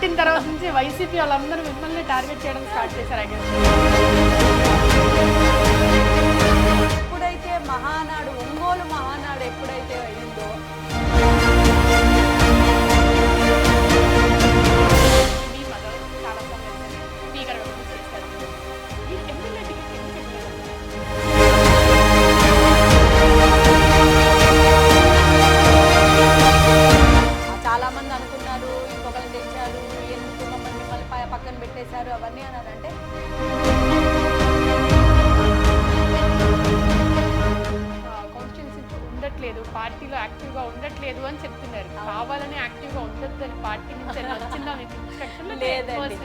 పెట్టిన తర్వాత నుంచి వైసీపీ వాళ్ళందరూ మిమ్మల్ని టార్గెట్ చేయడం స్టార్ట్ చేశారు. ఎప్పుడైతే మహానాడు ఒంగోలు మహానాడు ఎప్పుడైతే అయిందో మీ మదర్ చాలా స్పీకర్గా చేశారు. ఈ ఎమ్మెల్యే టికెట్ ఎందుకు ఇవ్వలేదు? చాలా మంది అనుకున్నారు ఇంకొకరిని తెచ్చారు, ఎందుకు మమ్మల్ని మళ్ళీ పక్కన పెట్టేశారు అవన్నీ అని అంటే ఉండట్లేదు, పార్టీలో యాక్టివ్గా ఉండట్లేదు అని చెప్తున్నారు. కావాలని యాక్టివ్గా ఉండొద్దని పార్టీ నుంచి వచ్చిందా మీకు ఇన్స్ట్రక్షన్? లేదండి.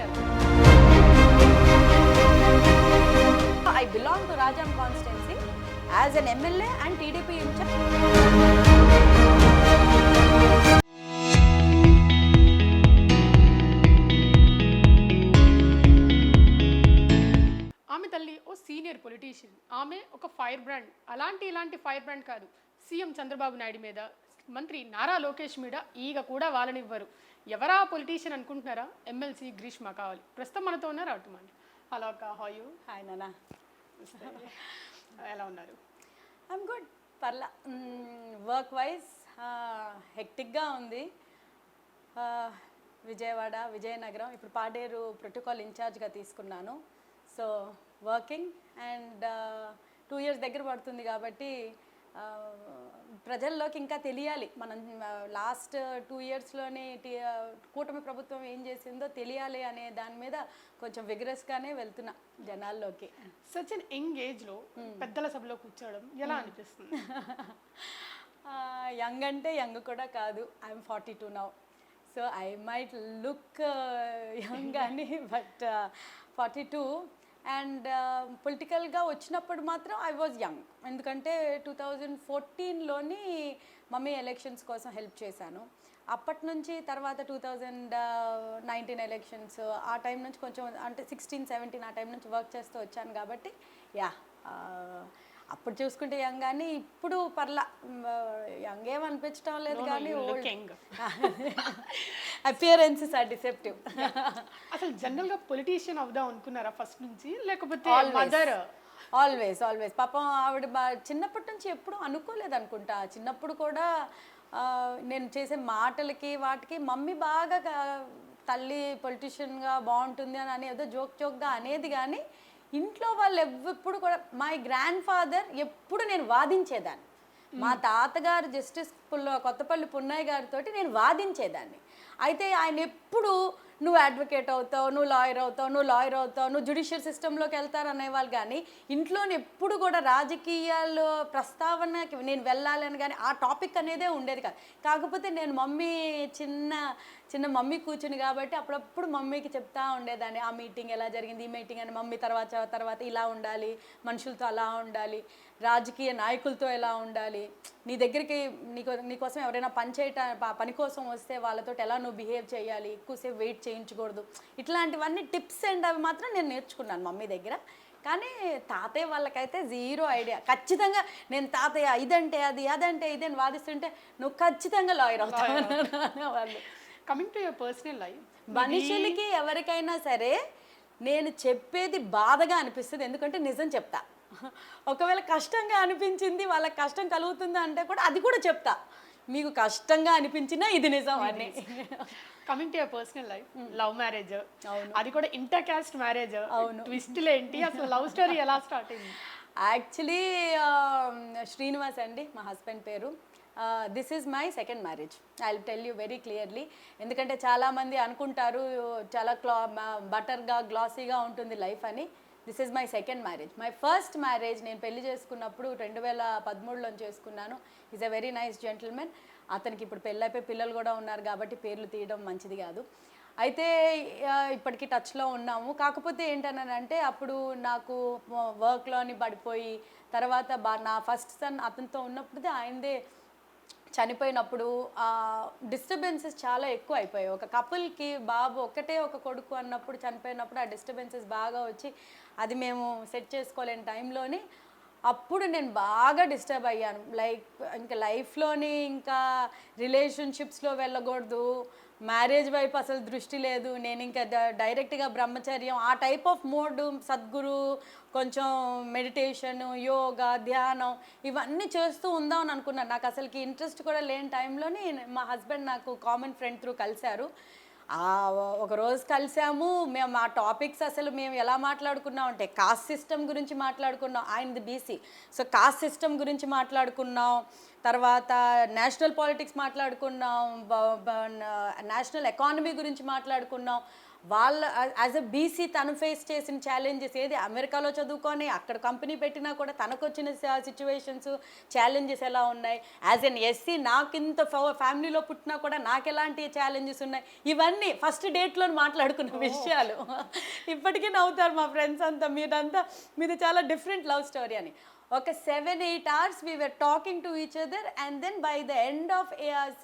I belong to Rajam constituency as an MLA and TDP incharge. ఆమె తల్లి ఓ సీనియర్ పొలిటీషియన్, ఆమె ఒక ఫైర్ బ్రాండ్. ఇలాంటి ఫైర్ బ్రాండ్ కాదు, సీఎం చంద్రబాబు నాయుడు మీద, మంత్రి నారా లోకేష్ మీద ఈగ కూడా వాళ్ళనివ్వరు. ఎవరా పొలిటీషియన్ అనుకుంటున్నారా? ఎమ్మెల్సీ గ్రీష్మ కావాలి. ప్రస్తుతం మనతో ఉన్నారు అటుమండి. హలో అక్క, హౌ యూ? హాయ్ నాన్న, ఎలా ఉన్నారు? I'm good. పర్లా, వర్క్ వైజ్ హెక్టిక్గా ఉంది. విజయవాడ, విజయనగరం, ఇప్పుడు పాడేరు ప్రోటోకాల్ ఇన్ఛార్జ్గా తీసుకున్నాను. సో వర్కింగ్ అండ్ 2 years దగ్గర పడుతుంది కాబట్టి ప్రజల్లోకి ఇంకా తెలియాలి. మనం లాస్ట్ 2 yearsలోనే కూటమి ప్రభుత్వం ఏం చేసిందో తెలియాలి అనే దాని మీద కొంచెం విగరస్గానే వెళ్తున్నా జనాల్లోకి. సచ్ అన్ యంగ్ ఏజ్లో పెద్దల సభలో కూర్చోవడం ఎలా అనిపిస్తుంది? యంగ్ అంటే యంగ్ కూడా కాదు. I'm 42 now. So I might look young అని, బట్ 42. అండ్ పొలిటికల్గా వచ్చినప్పుడు మాత్రం ఐ వాజ్ యంగ్. ఎందుకంటే 2014లోని మమ్మీ ఎలక్షన్స్ కోసం హెల్ప్ చేశాను. అప్పటి నుంచి తర్వాత 2019 ఎలక్షన్స్ ఆ టైం నుంచి కొంచెం అంటే 16-17 ఆ టైం నుంచి వర్క్ చేస్తూ వచ్చాను కాబట్టి అప్పుడు చూసుకుంటే యంగ్. కానీ ఇప్పుడు పర్లా యంగ్ ఏమనిపించడం లేదు. కానీ అపియరెన్సెస్ ఆర్ డిసెప్టివ్. అసలు జనరల్గా పొలిటీషియన్ అవుదాం అనుకున్నారా ఫస్ట్ నుంచి, లేకపోతే మదర్? ఆల్వేస్ పాపం ఆవిడ చిన్నప్పటి నుంచి ఎప్పుడు అనుకోలేదు అనుకుంటా. చిన్నప్పుడు కూడా నేను చేసే మాటలకి వాటికి మమ్మీ బాగా తల్లి పొలిటీషియన్గా బాగుంటుంది అని ఏదో జోక్గా అనేది. కానీ ఇంట్లో వాళ్ళు ఎప్పుడు కూడా మై గ్రాండ్ ఫాదర్ ఎప్పుడు నేను వాదించేదాన్ని. మా తాతగారు జస్టిస్ కొత్తపల్లి పున్నయ్య గారితో నేను వాదించేదాన్ని. అయితే ఆయన ఎప్పుడు నువ్వు అడ్వకేట్ అవుతావు, నువ్వు లాయర్ అవుతావు, నువ్వు జ్యుడిషియల్ సిస్టంలోకి వెళ్తారు అనేవాళ్ళు. కానీ ఇంట్లోని ఎప్పుడు కూడా రాజకీయాలు ప్రస్తావనకి నేను వెళ్ళాలని కానీ ఆ టాపిక్ అనేదే ఉండేది కాదు. కాకపోతే నేను మమ్మీ చిన్న మమ్మీ కూర్చుని కాబట్టి అప్పుడప్పుడు మమ్మీకి చెప్తా ఉండేదాన్ని, ఆ మీటింగ్ ఎలా జరిగింది, ఈ మీటింగ్ అని. మమ్మీ తర్వాత ఇలా ఉండాలి, మనుషులతో అలా ఉండాలి, రాజకీయ నాయకులతో ఎలా ఉండాలి, నీ దగ్గరికి నీకోసం ఎవరైనా పని కోసం వస్తే వాళ్ళతో ఎలా నువ్వు బిహేవ్ చేయాలి, ఎక్కువసేపు వెయిట్ చేయించకూడదు, ఇట్లాంటివన్నీ టిప్స్ అండ్ అవి మాత్రం నేను నేర్చుకున్నాను మమ్మీ దగ్గర. కానీ తాతయ్య వాళ్ళకైతే జీరో ఐడియా. ఖచ్చితంగా నేను తాతయ్య ఇదంటే అదంటే ఇదని వాదిస్తుంటే నువ్వు ఖచ్చితంగా లాయర్ అవుతావు వాళ్ళు. Coming to your personal life, మనుషులకి ఎవరికైనా సరే నేను చెప్పేది బాధగా అనిపిస్తుంది, ఎందుకంటే నిజం చెప్తా. ఒకవేళ కష్టంగా అనిపించింది, వాళ్ళకి కష్టం కలుగుతుందా అంటే కూడా అది కూడా చెప్తా. మీకు కష్టంగా అనిపించినా ఇది నిజం అని. Coming to your personal life, love marriage, అది కూడా ఇంటర్ కాస్ట్ మ్యారేజ్. అవును, ట్విస్టులు ఏంటి అసలు? లవ్ స్టోరీ ఎలా స్టార్ట్ అయింది? యాక్చువల్లీ శ్రీనివాస్ అండి మా హస్బెండ్ పేరు. This is my second marriage. I will tell you very clearly. ఎందుకంటే చాలామంది అనుకుంటారు చాలా బటర్గా గ్లాసీగా ఉంటుంది లైఫ్ అని. This is my second marriage. My first marriage నేను పెళ్లి చేసుకున్నప్పుడు 2013లో చేసుకున్నాను. Is a very nice gentlemen. అతనికి ఇప్పుడు పెళ్ళైపోయి పిల్లలు కూడా ఉన్నారు కాబట్టి పేర్లు తీయడం మంచిది కాదు. అయితే ఇప్పటికీ టచ్లో ఉన్నాము. కాకపోతే ఏంటనంటే అప్పుడు నాకు వర్క్లోని పడిపోయి తర్వాత నా ఫస్ట్ సన్ అతనితో ఉన్నప్పుడు ఆయనదే చనిపోయినప్పుడు డిస్టర్బెన్సెస్ చాలా ఎక్కువ అయిపోయాయి. ఒక కపుల్కి బాబు ఒక్కటే ఒక కొడుకు అన్నప్పుడు చనిపోయినప్పుడు ఆ డిస్టర్బెన్సెస్ బాగా వచ్చి అది మేము సెట్ చేసుకోలేని టైంలోని అప్పుడు నేను బాగా డిస్టర్బ్ అయ్యాను. ఇంకా లైఫ్లోని ఇంకా రిలేషన్షిప్స్లో వెళ్ళకూడదు, మ్యారేజ్ వైపు అసలు దృష్టి లేదు, నేను ఇంకా డైరెక్ట్గా బ్రహ్మచర్యం ఆ టైప్ ఆఫ్ మోడ్, సద్గురు, కొంచెం మెడిటేషన్, యోగా, ధ్యానం ఇవన్నీ చేస్తూ ఉందాం అని అనుకున్నాను. నాకు అసలుకి ఇంట్రెస్ట్ కూడా లేని టైంలోని మా హస్బెండ్ నాకు కామన్ ఫ్రెండ్ త్రూ కలిశారు. ఒక రోజు కలిసాము. మేము ఆ టాపిక్స్ అసలు మేము ఎలా మాట్లాడుకున్నాం అంటే కాస్ట్ సిస్టమ్ గురించి మాట్లాడుకున్నాం. ఆయనది బీసీ, సో కాస్ట్ సిస్టమ్ గురించి మాట్లాడుకున్నాం. తర్వాత నేషనల్ పాలిటిక్స్ మాట్లాడుకున్నాం, నేషనల్ ఎకానమీ గురించి మాట్లాడుకున్నాం. వాళ్ళ యాజ్ ఎ బీసీ తను ఫేస్ చేసిన ఛాలెంజెస్, ఏది అమెరికాలో చదువుకొని అక్కడ కంపెనీ పెట్టినా కూడా తనకు వచ్చిన సిచ్యువేషన్స్, ఛాలెంజెస్ ఎలా ఉన్నాయి, యాజ్ ఎన్ ఎస్సీ నాకు ఇంత ఫ్యామిలీలో పుట్టినా కూడా నాకు ఎలాంటి ఛాలెంజెస్ ఉన్నాయి, ఇవన్నీ ఫస్ట్ డేట్లో మాట్లాడుకున్న విషయాలు. ఇప్పటికీ నవ్వుతారు మా ఫ్రెండ్స్ అంతా, మీది చాలా డిఫరెంట్ లవ్ స్టోరీ అని. ఒక 7-8 hours we were talking to each other, and then by the end of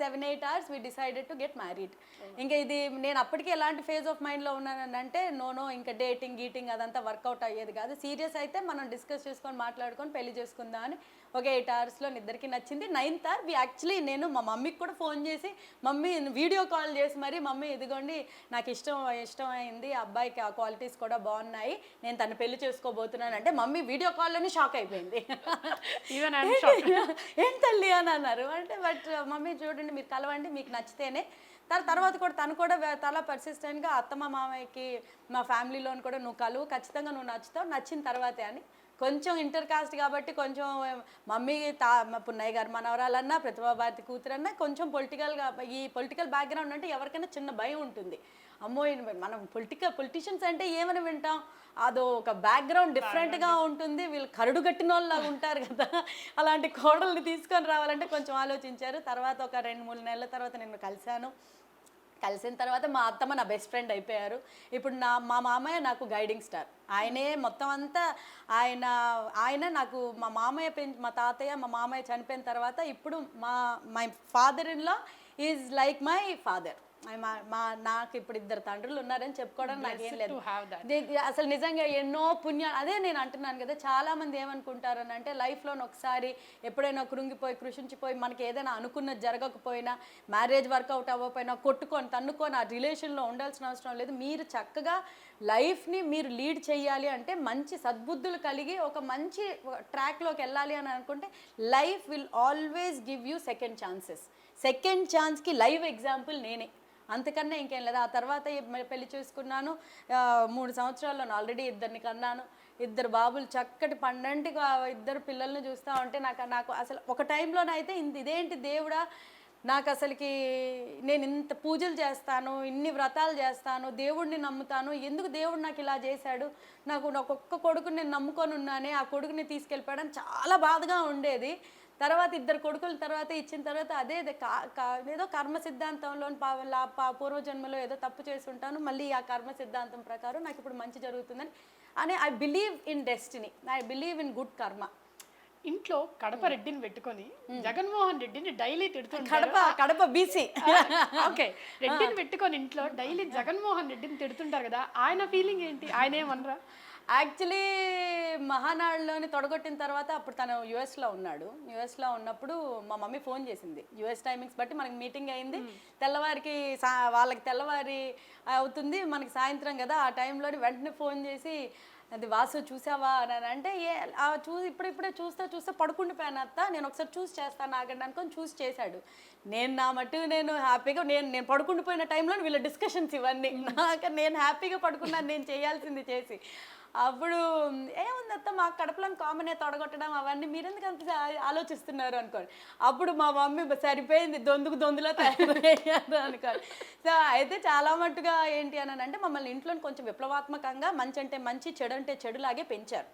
7-8 hours we decided to get married. ఇంకా ఇది నేను అప్పటికి ఎలాంటి ఫేజ్ ఆఫ్ మైండ్లో ఉన్నానని అంటే నో ఇంకా డేటింగ్ గీటింగ్ అదంతా వర్కౌట్ అయ్యేది కాదు. సీరియస్ అయితే మనం డిస్కస్ చేసుకొని మాట్లాడుకొని పెళ్లి చేసుకుందాం అని ఒక 8 hours ఇద్దరికి నచ్చింది. 9th hour యాక్చువల్లీ నేను మా మమ్మీకి కూడా ఫోన్ చేసి, మమ్మీ వీడియో కాల్ చేసి మరి, మమ్మీ ఇదిగోండి నాకు ఇష్టమైంది, అబ్బాయికి ఆ క్వాలిటీస్ కూడా బాగున్నాయి, నేను తను పెళ్లి చేసుకోబోతున్నాను అంటే మమ్మీ వీడియో కాల్లోనే షాక్ అయిపోయింది. ఏం తల్లి అని అన్నారు. అంటే బట్ మమ్మీ చూడండి మీరు కలవండి, మీకు నచ్చితేనే. తర్వాత కూడా తను కూడా చాలా పర్సిస్టెంట్గా అత్తమ్మ మామయ్యకి మా ఫ్యామిలీలోని కూడా నువ్వు కలువు, ఖచ్చితంగా నువ్వు నచ్చుతావు, నచ్చిన తర్వాతే అని. కొంచెం ఇంటర్ కాస్ట్ కాబట్టి కొంచెం మమ్మీ పున్నయ్య గారు మనవరాలన్నా, ప్రతిభా భారతి కూతురన్నా కొంచెం ఈ పొలిటికల్ బ్యాక్గ్రౌండ్ అంటే ఎవరికైనా చిన్న భయం ఉంటుంది. అమ్మో మనం పొలిటీషియన్స్ అంటే ఏమని వింటాం, అదో ఒక బ్యాక్గ్రౌండ్ డిఫరెంట్గా ఉంటుంది, వీళ్ళు కరుడు కట్టిన వాళ్ళలాగా ఉంటారు కదా, అలాంటి కోడల్ని తీసుకొని రావాలంటే కొంచెం ఆలోచించారు. తర్వాత ఒక 2-3 నెలల తర్వాత నేను కలిసిన తర్వాత మా అత్తమ్మ నా బెస్ట్ ఫ్రెండ్ అయిపోయారు. ఇప్పుడు మా మామయ్య నాకు గైడింగ్ స్టార్, ఆయనే మొత్తం అంతా. ఆయన నాకు మా తాతయ్య మా మామయ్య చనిపోయిన తర్వాత ఇప్పుడు my father in law is like my father. నాకు ఇప్పుడు 2 తండ్రులు ఉన్నారని చెప్పుకోవడం నాకేం లేదు. అసలు నిజంగా ఎన్నో పుణ్యాలు. అదే నేను అంటున్నాను కదా, చాలా మంది ఏమనుకుంటారని అంటే లైఫ్లో ఒకసారి ఎప్పుడైనా కృంగిపోయి కృషించిపోయి మనకి ఏదైనా అనుకున్నది జరగకపోయినా, మ్యారేజ్ వర్కౌట్ అవ్వకపోయినా కొట్టుకొని తన్నుకొని ఆ రిలేషన్లో ఉండాల్సిన అవసరం లేదు. మీరు చక్కగా లైఫ్ని మీరు లీడ్ చేయాలి అంటే మంచి సద్బుద్ధులు కలిగి ఒక మంచి ట్రాక్లోకి వెళ్ళాలి అని అనుకుంటే life will always give you second ఛాన్స్కి లైవ్ ఎగ్జాంపుల్ నేనే, అంతకన్నా ఇంకేం లేదు. ఆ తర్వాత పెళ్లి చేసుకున్నాను. 3 సంవత్సరాల్లో ఆల్రెడీ 2 కన్నాను. 2 బాబులు చక్కటి 12 2 పిల్లల్ని చూస్తూ ఉంటే నాకు అసలు ఒక టైంలోనైతే ఇదేంటి దేవుడా, నాకు అసలుకి నేను ఇంత పూజలు చేస్తాను, ఇన్ని వ్రతాలు చేస్తాను, దేవుడిని నమ్ముతాను, ఎందుకు దేవుడు నాకు ఇలా చేశాడు, నాకు ఒక్క కొడుకుని నేను నమ్ముకొని ఉన్నానే, ఆ కొడుకుని తీసుకెళ్ళిపోవడం చాలా బాధగా ఉండేది. తర్వాత 2 కొడుకుల తర్వాత ఇచ్చిన తర్వాత ఏదో కర్మ సిద్ధాంతంలో పూర్వజన్మలో ఏదో తప్పు చేసి ఉంటాను, మళ్ళీ ఆ కర్మ సిద్ధాంతం ప్రకారం నాకు ఇప్పుడు మంచి జరుగుతుందని I believe in destiny, I believe in good కర్మ. ఇంట్లో కడప రెడ్డిని పెట్టుకొని జగన్మోహన్ రెడ్డిని డైలీ తిడుతుంటారు. కడప బీసీ ఓకే, రెడ్డిని పెట్టుకొని ఇంట్లో డైలీ జగన్మోహన్ రెడ్డిని తిడుతుంటారు కదా, ఆయన ఫీలింగ్ ఏంటి? ఆయన ఏమనరా? యాక్చువల్లీ మహానాడులోని తొడగొట్టిన తర్వాత అప్పుడు తను యుఎస్లో ఉన్నప్పుడు మా మమ్మీ ఫోన్ చేసింది. యుఎస్ టైమింగ్స్ బట్టి మనకి మీటింగ్ అయింది, తెల్లవారికి వాళ్ళకి తెల్లవారి అవుతుంది, మనకి సాయంత్రం కదా, ఆ టైంలోని వెంటనే ఫోన్ చేసి అది వాసు చూసావా అని అంటే ఇప్పుడిప్పుడే చూస్తే పడుకుండిపోయాను అత్త, నేను ఒకసారి చూసి చేస్తాను ఆగండి అనుకొని చూసి చేశాడు. నేను నా మట్టు నేను హ్యాపీగా నేను పడుకుండిపోయిన టైంలో వీళ్ళ డిస్కషన్స్ ఇవన్నీ నేను హ్యాపీగా పడుకున్నాను, నేను చేయాల్సింది చేసి. అప్పుడు ఏముంది అత్త, మా కడపలో కామనే తొడగొట్టడం అవన్నీ మీరెందుకు అంత ఆలోచిస్తున్నారు అనుకోండి. అప్పుడు మా మమ్మీ సరిపోయింది, దొందులో తయారయ్యారు అనుకోండి. సో అయితే చాలా మట్టుగా ఏంటి అని అంటే మమ్మల్ని ఇంట్లో కొంచెం విప్లవాత్మకంగా మంచి అంటే మంచి, చెడు అంటే చెడులాగే పెంచారు.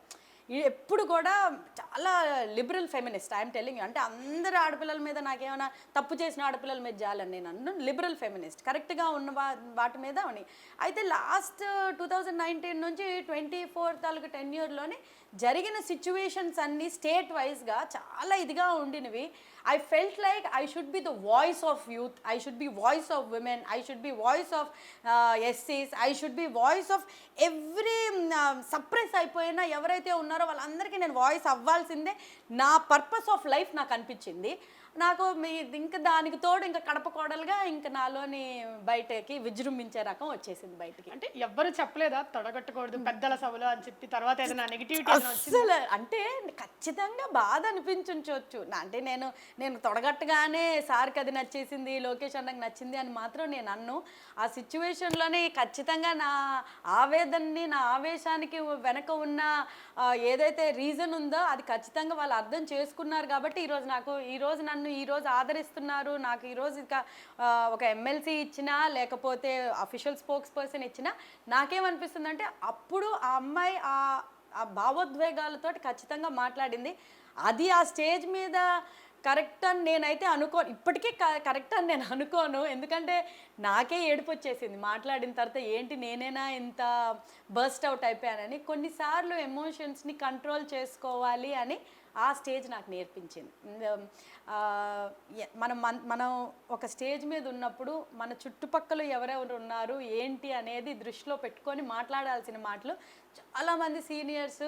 ఎప్పుడు కూడా చాలా liberal feminist, I'm telling you. అంటే అందరు ఆడపిల్లల మీద నాకేమైనా తప్పు చేసిన ఆడపిల్లల మీద జాలని నేను అన్నాను. లిబరల్ ఫెమినిస్ట్, కరెక్ట్గా ఉన్న వాటి మీద అని. అయితే లాస్ట్ 2019 నుంచి 24 తాలూకు 10 yearలోని జరిగిన సిచ్యువేషన్స్ అన్నీ స్టేట్ వైజ్గా చాలా ఇదిగా ఉండినవి. I felt like I should be the voice of youth, I should be voice of women, I should be voice of SCs, I should be voice of every suppress అయిపోయిన ఎవరైతే ఉన్నారో వాళ్ళందరికీ నేను voice అవ్వాల్సిందే, నా పర్పస్ ఆఫ్ లైఫ్ నాకు అనిపించింది. నాకు ఇంకా దానికి తోడు ఇంకా కడప కోడలుగా ఇంకా నాలోని బయటకి విజృంభించే రకం వచ్చేసింది బయటికి. అంటే ఎవ్వరు చెప్పలేదా తొడగట్టకూడదు పెద్దల సభలో అని చెప్పి, తర్వాత ఏదైనా నెగిటివిటీ అసలు అంటే ఖచ్చితంగా బాధ అనిపించవచ్చు. అంటే నేను తొడగట్టగానే సార్కి అది నచ్చేసింది, లోకేష్ అన్నకు నచ్చింది అని మాత్రం నేను అన్ను. ఆ సిచ్యువేషన్లోనే ఖచ్చితంగా నా ఆవేదనని, నా ఆవేశానికి వెనక ఉన్న ఏదైతే రీజన్ ఉందో అది ఖచ్చితంగా వాళ్ళు అర్థం చేసుకున్నారు కాబట్టి ఈరోజు నన్ను ఆదరిస్తున్నారు. నాకు ఈరోజు ఇంకా ఒక ఎమ్మెల్సీ ఇచ్చినా లేకపోతే అఫీషియల్ స్పోక్స్ పర్సన్ ఇచ్చినా నాకేమనిపిస్తుంది అంటే అప్పుడు ఆ అమ్మాయి ఆ భావోద్వేగాలతో ఖచ్చితంగా మాట్లాడింది. అది ఆ స్టేజ్ మీద కరెక్ట్ అని నేనైతే ఇప్పటికీ కరెక్ట్ అని నేను అనుకోను. ఎందుకంటే నాకే ఏడుపు వచ్చేసింది మాట్లాడిన తర్వాత. ఏంటి నేనేనా ఇంత బర్స్ట్ అవుట్ అయిపోయానని. కొన్నిసార్లు ఎమోషన్స్ని కంట్రోల్ చేసుకోవాలి అని ఆ స్టేజ్ నాకు నేర్పించింది. మనం ఒక స్టేజ్ మీద ఉన్నప్పుడు మన చుట్టుపక్కల ఎవరెవరు ఉన్నారు ఏంటి అనేది దృష్టిలో పెట్టుకొని మాట్లాడాల్సిన మాటలు చాలామంది సీనియర్స్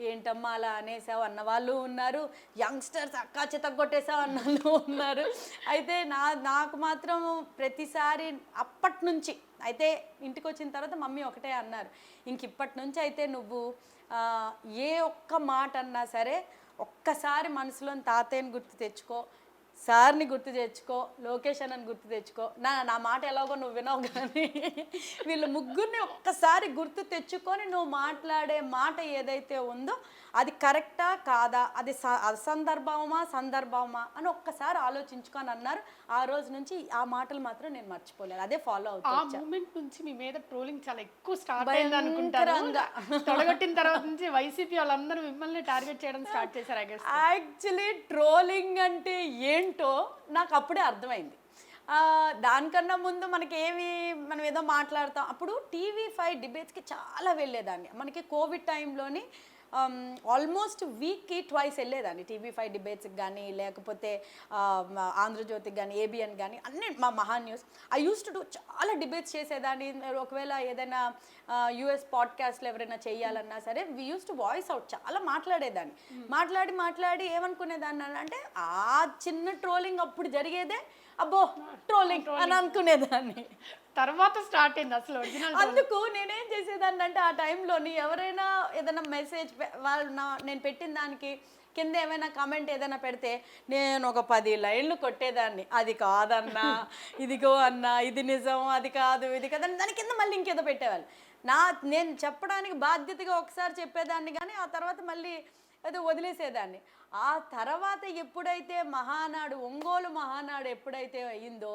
ఏంటమ్మా అలా అనేసావు అన్న వాళ్ళు ఉన్నారు, యంగ్స్టర్స్ అక్కా చితగ్గొట్టేసావు అన్న వాళ్ళు ఉన్నారు. అయితే నాకు మాత్రం ప్రతిసారి అప్పటి నుంచి అయితే ఇంటికి వచ్చిన తర్వాత మమ్మీ ఒకటే అన్నారు, ఇప్పటి నుంచి అయితే నువ్వు ఏ ఒక్క మాట అన్నా సరే ఒక్కసారి మనసులోని తాతయ్యని గుర్తు తెచ్చుకో, సార్ని గుర్తు తెచ్చుకో, లోకేష్ అన్నని గుర్తు తెచ్చుకో. నా మాట ఎలాగో నువ్వు వినవు కానీ వీళ్ళ ముగ్గురిని ఒక్కసారి గుర్తు తెచ్చుకొని నువ్వు మాట్లాడే మాట ఏదైతే ఉందో అది కరెక్టా కాదా, అది సందర్భమా అని ఒక్కసారి ఆలోచించుకొని అన్నారు. ఆ రోజు నుంచి ఆ మాటలు మాత్రం నేను మర్చిపోలేదు, అదే ఫాలో అవుతాను. ఆ మూమెంట్ నుంచి మీ మీద ట్రోలింగ్ చాలా ఎక్కువ స్టార్ట్ అయింది అనుకుంటారు. తొడగొట్టిన తర్వాత నుంచి వైసీపీ వాళ్ళందరూ మిమ్మల్ని టార్గెట్ చేయడం స్టార్ట్ చేశారు. యాక్చువల్లీ ట్రోలింగ్ అంటే ఏంటో నాకు అప్పుడే అర్థమైంది. దానికన్నా ముందు మనం ఏదో మాట్లాడతాం. అప్పుడు TV5 డిబేట్స్కి చాలా వెళ్ళేదాన్ని. మనకి కోవిడ్ టైంలోని ఆల్మోస్ట్ వీక్కి ట్వైస్ వెళ్ళేదాన్ని TV5 డిబేట్స్కి కానీ లేకపోతే ఆంధ్రజ్యోతికి కానీ ABN కానీ అన్నీ మా మహా news I use to do చాలా డిబేట్స్ చేసేదాన్ని. ఒకవేళ ఏదైనా US పాడ్కాస్ట్లు ఎవరైనా చేయాలన్నా సరే we use to voice out చాలా మాట్లాడేదాన్ని. మాట్లాడి ఏమనుకునేదాన్ని అంటే ఆ చిన్న ట్రోలింగ్ అప్పుడు జరిగేదే అబ్బో ట్రోలింగ్ అని అనుకునేదాన్ని. తర్వాత స్టార్ట్ అయింది అసలు. అందుకు నేనేం చేసేదాన్ని అంటే ఆ టైంలోని ఎవరైనా ఏదైనా మెసేజ్ నేను పెట్టిన దానికి కింద ఏమైనా కామెంట్ ఏదైనా పెడితే నేను ఒక 10 లైన్లు కొట్టేదాన్ని. అది కాదన్నా, ఇదిగో అన్నా, ఇది నిజం, అది కాదు, ఇది కాదని దాని కింద మళ్ళీ ఇంకేదో పెట్టేవాళ్ళు. నేను చెప్పడానికి బాధ్యతగా ఒకసారి చెప్పేదాన్ని కానీ ఆ తర్వాత మళ్ళీ ఏదో వదిలేసేదాన్ని. ఆ తర్వాత ఎప్పుడైతే ఒంగోలు మహానాడు ఎప్పుడైతే అయ్యిందో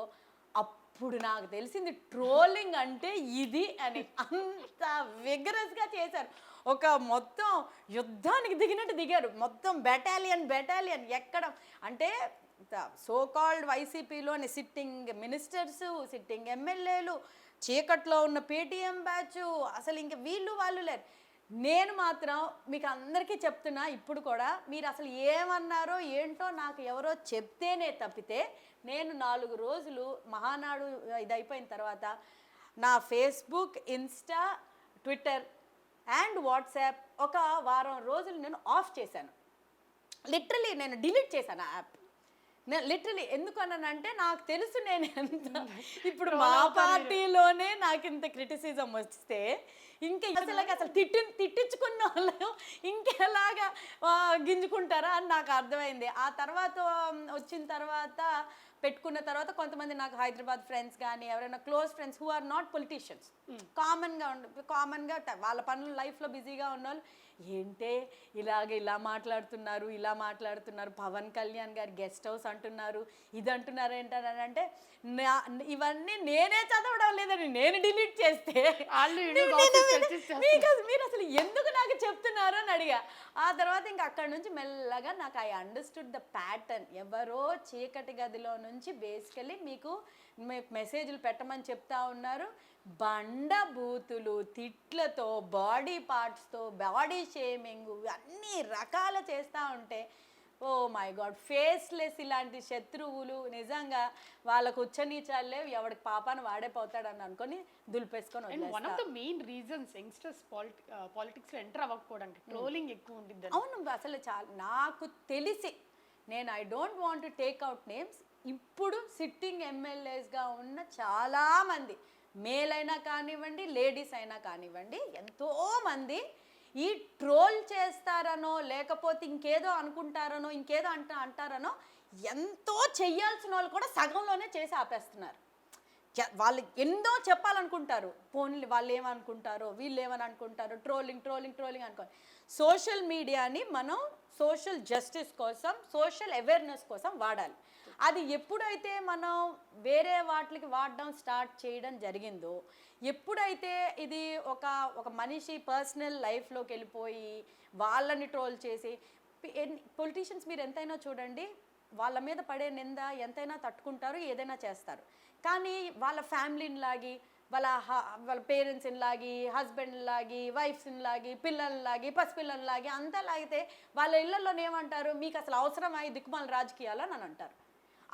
అప్పుడు నాకు తెలిసింది ట్రోలింగ్ అంటే ఇది అని. అంత విగరస్గా చేశారు. ఒక మొత్తం యుద్ధానికి దిగినట్టు దిగారు. మొత్తం బెటాలియన్ ఎక్కడం అంటే సో కాల్డ్ వైసీపీలోని సిట్టింగ్ మినిస్టర్స్, సిట్టింగ్ ఎమ్మెల్యేలు, చీకట్లో ఉన్న పేటీఎం బ్యాచ్, అసలు ఇంక వాళ్ళు లేరు. నేను మాత్రం మీకు అందరికీ చెప్తున్నా ఇప్పుడు కూడా, మీరు అసలు ఏమన్నారో ఏంటో నాకు ఎవరో చెప్తేనే తప్పితే నేను 4 రోజులు మహానాడు ఇది అయిపోయిన తర్వాత నా Facebook, Insta, Twitter and WhatsApp ఒక వారం రోజులు నేను ఆఫ్ చేశాను. లిటరలీ నేను డిలీట్ చేశాను ఆ యాప్. లిటరలీ ఎందుకు అన్నానంటే నాకు తెలుసు నేను ఎంత ఇప్పుడు మా పార్టీలోనే నాకు ఇంత క్రిటిసిజం వస్తే ఇంకా అసలు తిట్టించుకున్న వాళ్ళు ఇంకెలాగా గింజుకుంటారా అని నాకు అర్థమైంది. ఆ తర్వాత వచ్చిన తర్వాత పెట్టుకున్న తర్వాత కొంతమంది నాకు హైదరాబాద్ ఫ్రెండ్స్ కానీ ఎవరైనా close friends who are not politicians, కామన్గా వాళ్ళ పనులు లైఫ్లో బిజీగా ఉన్నవాళ్ళు ఏంటే ఇలా మాట్లాడుతున్నారు, పవన్ కళ్యాణ్ గారి గెస్ట్ హౌస్ అంటున్నారు, ఇది అంటున్నారు ఏంటంటే ఇవన్నీ నేనే చదవడం లేదని నేను డిలీట్ చేస్తే మీరు అసలు ఎందుకు నాకు చెప్తున్నారు అని అడిగా. ఆ తర్వాత ఇంకా అక్కడి నుంచి మెల్లగా నాకు ఐ అండర్స్టూడ్ ద ప్యాటర్న్. ఎవరో చీకటి గదిలో నుంచి బేసికలీ మీకు మెసేజ్లు పెట్టమని చెప్తా ఉన్నారు. బండ బూతులు, తిట్లతో, బాడీ పార్ట్స్తో, బాడీ షేమింగ్ అన్ని రకాల చేస్తూ ఉంటే ఓ మై గాడ్, ఫేస్లెస్ ఇలాంటి శత్రువులు నిజంగా వాళ్ళకు ఉచ్చనీచాలు లేవు, ఎవడికి పాపాన్ని వాడే పోతాడని అనుకొని దులిపేసుకొని. One of the main reasons youngsters పాలిటిక్స్లో ఎంటర్ అవ్వకపోవడానికి ట్రోలింగ్ ఎక్కువ ఉంటుంది. అవును, అసలు చాలా నాకు తెలిసి నేను I don't want to take out names. ఇప్పుడు సిట్టింగ్ ఎమ్మెల్యేస్గా ఉన్న చాలామంది, మేల్ అయినా కానివ్వండి, లేడీస్ అయినా కానివ్వండి, ఎంతోమంది ఈ ట్రోల్ చేస్తారనో లేకపోతే ఇంకేదో అనుకుంటారనో ఇంకేదో అంటారనో ఎంతో చెయ్యాల్సిన వాళ్ళు కూడా సగంలోనే చేసి ఆపేస్తున్నారు. వాళ్ళు ఎన్నో చెప్పాలనుకుంటారు, ఫోన్లు వాళ్ళు ఏమనుకుంటారో వీళ్ళు ఏమని అనుకుంటారో, ట్రోలింగ్ అనుకో. సోషల్ మీడియాని మనం సోషల్ జస్టిస్ కోసం, సోషల్ అవేర్నెస్ కోసం వాడాలి. అది ఎప్పుడైతే మనం వేరే వాటికి వాడడం స్టార్ట్ చేయడం జరిగిందో, ఎప్పుడైతే ఇది ఒక మనిషి పర్సనల్ లైఫ్లోకి వెళ్ళిపోయి వాళ్ళని ట్రోల్ చేసి, పొలిటీషియన్స్ మీరు ఎంతైనా చూడండి, వాళ్ళ మీద పడే నింద ఎంతైనా తట్టుకుంటారు, ఏదైనా చేస్తారు. కానీ వాళ్ళ ఫ్యామిలీని లాగి, వాళ్ళ పేరెంట్స్ని లాగి, హస్బెండ్ని లాగి, వైఫ్స్ని లాగి, పిల్లల్ని లాగి, పసిపిల్లల్ని లాగి అంతా లాగితే వాళ్ళ ఇళ్లలోనే ఏమంటారు, మీకు అసలు అవసరమా ఈ దిక్కుమాల రాజకీయాలు అని అంటారు.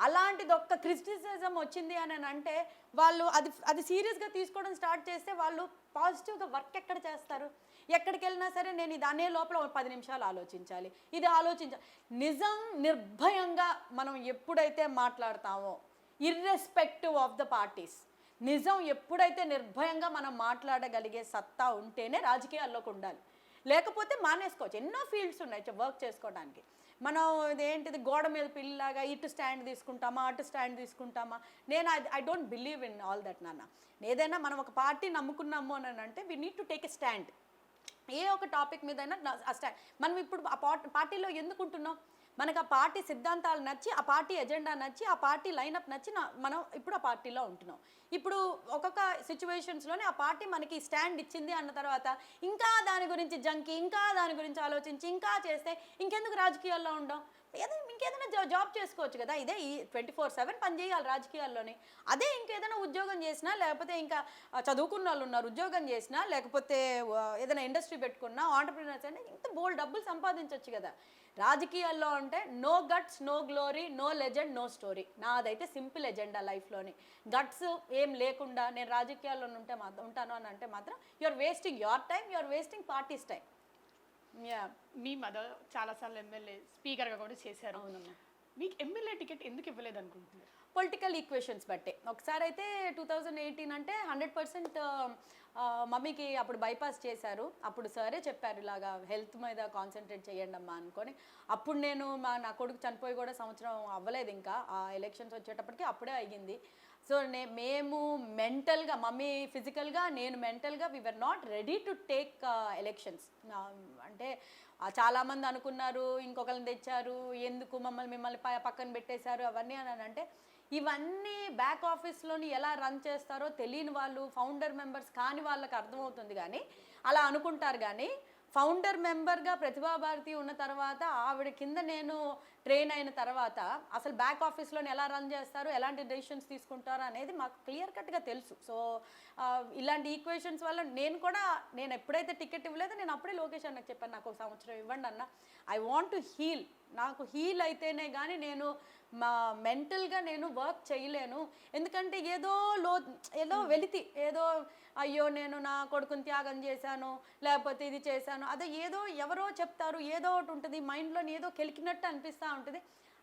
అలాంటిది ఒక్క క్రిటిసిజం వచ్చింది అని అంటే వాళ్ళు అది సీరియస్గా తీసుకోవడం స్టార్ట్ చేస్తే వాళ్ళు పాజిటివ్గా వర్క్ ఎక్కడ చేస్తారు? ఎక్కడికి వెళ్ళినా సరే నేను ఇది అనే లోపల 10 నిమిషాలు ఆలోచించాలి, ఇది ఆలోచించాలి. నిజం నిర్భయంగా మనం ఎప్పుడైతే మాట్లాడతామో, ఇర్రెస్పెక్టివ్ ఆఫ్ ద పార్టీస్, నిజం ఎప్పుడైతే నిర్భయంగా మనం మాట్లాడగలిగే సత్తా ఉంటేనే రాజకీయాల్లోకి ఉండాలి. లేకపోతే మానేసుకోవచ్చు. ఎన్నో ఫీల్డ్స్ ఉన్నాయి వర్క్ చేసుకోవడానికి. మనం ఇదేంటిది గోడ మీద పిల్లలాగా ఇటు స్టాండ్ తీసుకుంటామా, అటు స్టాండ్ తీసుకుంటామా? నేను I don't believe in all that నాన్న. ఏదైనా మనం ఒక పార్టీ నమ్ముకున్నాము అని అంటే we need to take a stand. ఏ ఒక టాపిక్ మీదైనా ఆ స్టాండ్. మనం ఇప్పుడు ఆ పార్టీలో ఎందుకు ఉంటున్నాం? మనకు ఆ పార్టీ సిద్ధాంతాలు నచ్చి, ఆ పార్టీ ఎజెండా నచ్చి, ఆ పార్టీ లైనప్ నచ్చి మనం ఇప్పుడు ఆ పార్టీలో ఉంటున్నాం. ఇప్పుడు ఒక్కొక్క సిచ్యువేషన్స్లోనే ఆ పార్టీ మనకి స్టాండ్ ఇచ్చింది అన్న తర్వాత ఇంకా దాని గురించి ఇంకా దాని గురించి ఆలోచించి ఇంకా చేస్తే ఇంకెందుకు రాజకీయాల్లో ఉండం? ఇంకేదైనా జాబ్ చేసుకోవచ్చు కదా. ఇదే ఈ 24/7 పని చేయాలి రాజకీయాల్లోనే. అదే ఇంకేదైనా ఉద్యోగం చేసినా, లేకపోతే ఇంకా చదువుకున్న వాళ్ళు ఉన్నారు ఉద్యోగం చేసినా, లేకపోతే ఏదైనా ఇండస్ట్రీ పెట్టుకున్నా, ఆంటర్ప్రినర్స్ అంటే ఇంత బోల్డ్ డబ్బులు సంపాదించవచ్చు కదా. రాజకీయాల్లో అంటే no guts, no glory, no legend, no story. నాదైతే సింపుల్ ఎజెండా లైఫ్లోని. గట్స్ ఏం లేకుండా నేను రాజకీయాల్లో ఉంటాను అని అంటే మాత్రం you're wasting your time, you're wasting parties time. మీ మదర్ చాలాసార్లు ఎమ్మెల్యే స్పీకర్గా కూడా చేశారు. అవునమ్మా. మీకు ఎమ్మెల్యే టికెట్ ఎందుకు ఇవ్వలేదు అనుకుంటున్నారు? పొలిటికల్ ఈక్వేషన్స్ బట్టే. ఒకసారి అయితే 2018 అంటే 100% మమ్మీకి అప్పుడు బైపాస్ చేశారు. అప్పుడు సరే చెప్పారు ఇలాగా హెల్త్ మీద కాన్సన్ట్రేట్ చేయండి అమ్మా అనుకొని. అప్పుడు నేను నా కొడుకు చనిపోయి కూడా సంవత్సరం అవ్వలేదు ఇంకా. ఆ ఎలక్షన్స్ వచ్చేటప్పటికి అప్పుడే అయ్యింది. సో మేము మెంటల్గా, మమ్మీ ఫిజికల్గా, నేను మెంటల్గా we were not ready to take elections. అంటే చాలామంది అనుకున్నారు ఇంకొకరిని తెచ్చారు, ఎందుకు మిమ్మల్ని పక్కన పెట్టేశారు అవన్నీ అని అంటే, ఇవన్నీ బ్యాక్ ఆఫీస్లోని ఎలా రన్ చేస్తారో తెలియని వాళ్ళు, ఫౌండర్ మెంబర్స్ కాని వాళ్ళకి అర్థమవుతుంది. కానీ అలా అనుకుంటారు. కానీ ఫౌండర్ మెంబర్గా ప్రతిభాభారతి ఉన్న తర్వాత, ఆవిడ కింద నేను ట్రైన్ అయిన తర్వాత అసలు బ్యాక్ ఆఫీస్లోని ఎలా రన్ చేస్తారు, ఎలాంటి డెసిషన్స్ తీసుకుంటారు అనేది మాకు క్లియర్ కట్గా తెలుసు. సో ఇలాంటి ఈక్వేషన్స్ వల్ల నేను ఎప్పుడైతే టికెట్ ఇవ్వలేదో నేను అప్పుడే లోకేష్ అన్నకు చెప్పాను, నాకు ఒక సంవత్సరం ఇవ్వండి అన్న, ఐ వాంట్ టు హీల్. నాకు హీల్ అయితేనే కానీ నేను మెంటల్గా నేను వర్క్ చేయలేను. ఎందుకంటే ఏదో వెలితి, ఏదో అయ్యో నేను నా కొడుకుని త్యాగం చేశాను, లేకపోతే ఇది చేశాను, అదే ఏదో ఎవరో చెప్తారు, ఏదో ఒకటి ఉంటుంది మైండ్లోని, ఏదో కెలికినట్టు అనిపిస్తూ ఉంటుంది.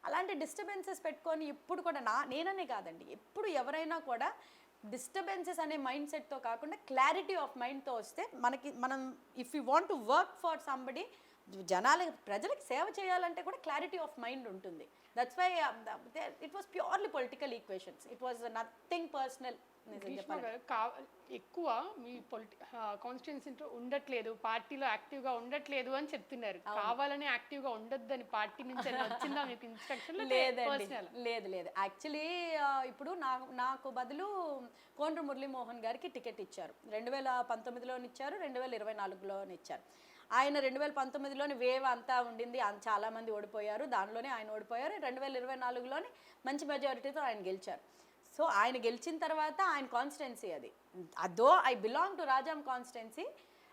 అలాంటి డిస్టర్బెన్సెస్ పెట్టుకొని ఇప్పుడు కూడా నేననే కాదండి, ఎప్పుడు ఎవరైనా కూడా డిస్టర్బెన్సెస్ అనే మైండ్ సెట్తో కాకుండా క్లారిటీ ఆఫ్ మైండ్తో వస్తే మనం if you want to work for somebody, ప్రజలకు సేవ చేయాలంటే కూడా క్లారిటీ ఆఫ్ మైండ్ ఉంటుంది. That's why it was purely political equations, it was nothing personal. ఎక్కువ మీ కాన్స్టిట్యున్సీలో ఉండట్లేదు, పార్టీలో యాక్టివ్గా ఉండట్లేదు అని చెప్తున్నారు. కావాలని యాక్టివ్గా ఉండొద్దని పార్టీ నుంచి వచ్చిందా మీకు ఇన్స్ట్రక్షన్? లేదు. యాక్చువల్లీ ఇప్పుడు నాకు బదులు కోండ్రు మురళీమోహన్ గారికి టికెట్ ఇచ్చారు. 2019లోని ఇచ్చారు, 2024లోని ఇచ్చారు. ఆయన 2019లోని వేవ్ అంతా ఉండింది, చాలామంది ఓడిపోయారు, దానిలోనే ఆయన ఓడిపోయారు. 2024లోని మంచి మెజారిటీతో ఆయన గెలిచారు. సో ఆయన గెలిచిన తర్వాత ఆయన కాన్స్టిట్యున్సీ అదో I belong to Rajam constituency,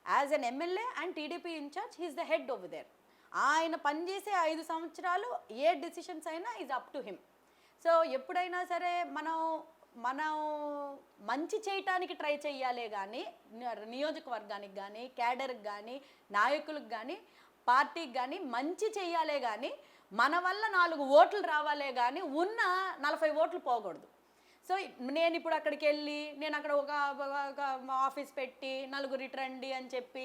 as an MLA and TDP incharge, he's the head over there. ఆయన పనిచేసే 5 సంవత్సరాలు ఏ డిసిషన్స్ అయినా is up to him. So ఎప్పుడైనా సరే మనం మంచి చేయటానికి ట్రై చేయాలే కానీ, నియోజకవర్గానికి కానీ, క్యాడర్కి కానీ, నాయకులకు కానీ, పార్టీకి కానీ మంచి చేయాలే కానీ మన వల్ల 4 ఓట్లు రావాలే కానీ ఉన్న 40 ఓట్లు పోకూడదు. సో నేను ఇప్పుడు అక్కడికి వెళ్ళి నేను అక్కడ ఒక ఆఫీస్ పెట్టి నలుగురిటి రండి అని చెప్పి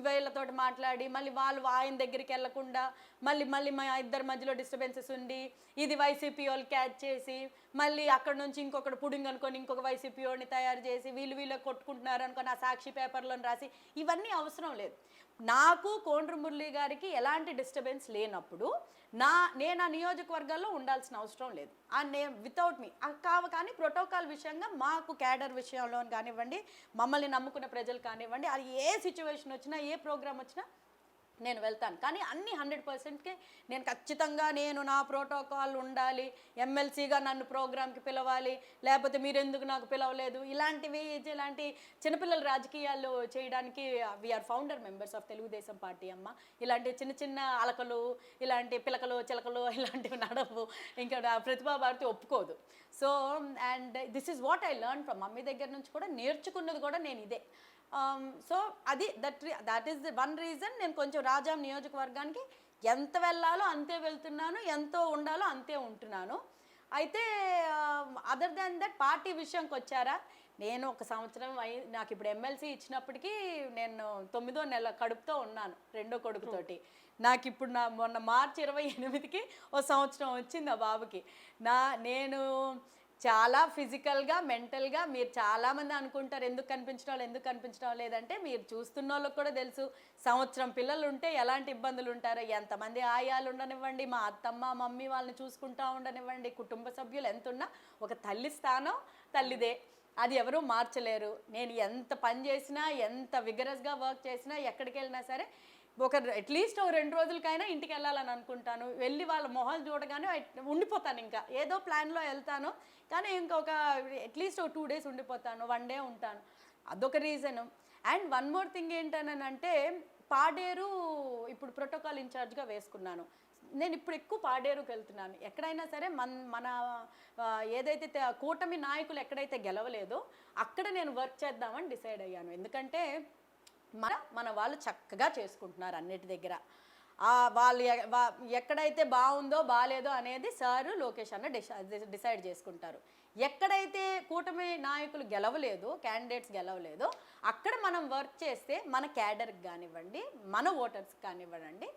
వీళ్ళతోటి మాట్లాడి మళ్ళీ వాళ్ళు ఆయన దగ్గరికి వెళ్ళకుండా మళ్ళీ మా ఇద్దరి మధ్యలో డిస్టర్బెన్సెస్ ఉండి ఇది వైసీపీ వాళ్ళు క్యాచ్ చేసి మళ్ళీ అక్కడ నుంచి ఇంకొకటి పుడింగ్ అనుకొని ఇంకొక వైసీపీ వాడిని తయారు చేసి వీళ్ళు కొట్టుకుంటున్నారు అనుకొని ఆ సాక్షి పేపర్లో రాసి ఇవన్నీ అవసరం లేదు. నాకు కోండ్రు మురళి గారికి ఎలాంటి డిస్టర్బెన్స్ లేనప్పుడు నేను ఆ నియోజకవర్గాల్లో ఉండాల్సిన అవసరం లేదు. వితౌట్ మీ కానీ ప్రోటోకాల్ విషయంగా మాకు క్యాడర్ విషయంలో కానివ్వండి, మమ్మల్ని నమ్ముకున్న ప్రజలు కానివ్వండి, అది ఏ సిచ్యువేషన్ వచ్చినా ఏ ప్రోగ్రామ్ వచ్చినా నేను వెళ్తాను. కానీ అన్ని 100%కే నేను ఖచ్చితంగా నా ప్రోటోకాల్ ఉండాలి, ఎమ్మెల్సీగా నన్ను ప్రోగ్రామ్కి పిలవాలి, లేకపోతే మీరు ఎందుకు నాకు పిలవలేదు, ఇలాంటి చిన్నపిల్లల రాజకీయాలు చేయడానికి we are founder members of Telugu Desam party అమ్మ. ఇలాంటి చిన్న అలకలు, ఇలాంటి పిలకలు చిలకలు ఇలాంటివి నడవు. ఇంకా ప్రతిభా భారతి ఒప్పుకోదు. So and this is what I learn from mummy దగ్గర నుంచి కూడా నేర్చుకున్నది కూడా నేను ఇదే. సో అది that is the one reason నేను కొంచెం రాజాం నియోజకవర్గానికి ఎంత వెళ్ళాలో అంతే వెళ్తున్నాను, ఎంతో ఉండాలో అంతే ఉంటున్నాను. అయితే అదర్ దాన్ దట్ పార్టీ విషయంకి వచ్చారా, నేను 1 సంవత్సరం నాకు ఇప్పుడు ఎమ్మెల్సీ ఇచ్చినప్పటికీ నేను 9వ నెల కడుపుతో ఉన్నాను 2వ కొడుకుతోటి. నాకు ఇప్పుడు మొన్న మార్చి 28కి 1 సంవత్సరం వచ్చింది ఆ బాబుకి. నేను చాలా ఫిజికల్గా మెంటల్గా మీరు చాలామంది అనుకుంటారు ఎందుకు కనిపించడం లేదంటే మీరు చూస్తున్న వాళ్ళకి కూడా తెలుసు సంవత్సరం పిల్లలు ఉంటే ఎలాంటి ఇబ్బందులు ఉంటారో. ఎంతమంది ఆయాలు ఉండనివ్వండి, మా అత్తమ్మ మమ్మీ వాళ్ళని చూసుకుంటూ ఉండనివ్వండి, కుటుంబ సభ్యులు ఎంత ఉన్నా ఒక తల్లి స్థానం తల్లిదే, అది ఎవరూ మార్చలేరు. నేను ఎంత పని చేసినా ఎంత విగరస్గా వర్క్ చేసినా ఎక్కడికి వెళ్ళినా సరే అట్లీస్ట్ 2 రోజులకైనా ఇంటికి వెళ్ళాలని అనుకుంటాను. వెళ్ళి వాళ్ళ మొహాలు చూడగానే ఉండిపోతాను. ఇంకా ఏదో ప్లాన్లో వెళ్తాను కానీ ఇంకొక అట్లీస్ట్ 2 డేస్ ఉండిపోతాను, 1 డే ఉంటాను. అదొక reason. And one more thing ఏంటనంటే పాడేరు ఇప్పుడు ప్రోటోకాల్ ఇన్ఛార్జ్గా వేసుకున్నాను. నేను ఇప్పుడు ఎక్కువ పాడేరుకి వెళ్తున్నాను. ఎక్కడైనా సరే మన ఏదైతే కూటమి నాయకులు ఎక్కడైతే గెలవలేదో అక్కడ నేను వర్క్ చేద్దామని డిసైడ్ అయ్యాను. ఎందుకంటే మన వాళ్ళు చక్కగా చేసుకుంటున్నారు అన్నిటి దగ్గర. వాళ్ళు ఎక్కడైతే బాగుందో బాగాలేదో అనేది సారు లోకేష్ అన్న డిసైడ్ చేసుకుంటారు. ఎక్కడైతే కూటమి నాయకులు గెలవలేదో, క్యాండిడేట్స్ గెలవలేదో అక్కడ మనం వర్క్ చేస్తే మన క్యాడర్కి కానివ్వండి, మన ఓటర్స్కి కానివ్వండి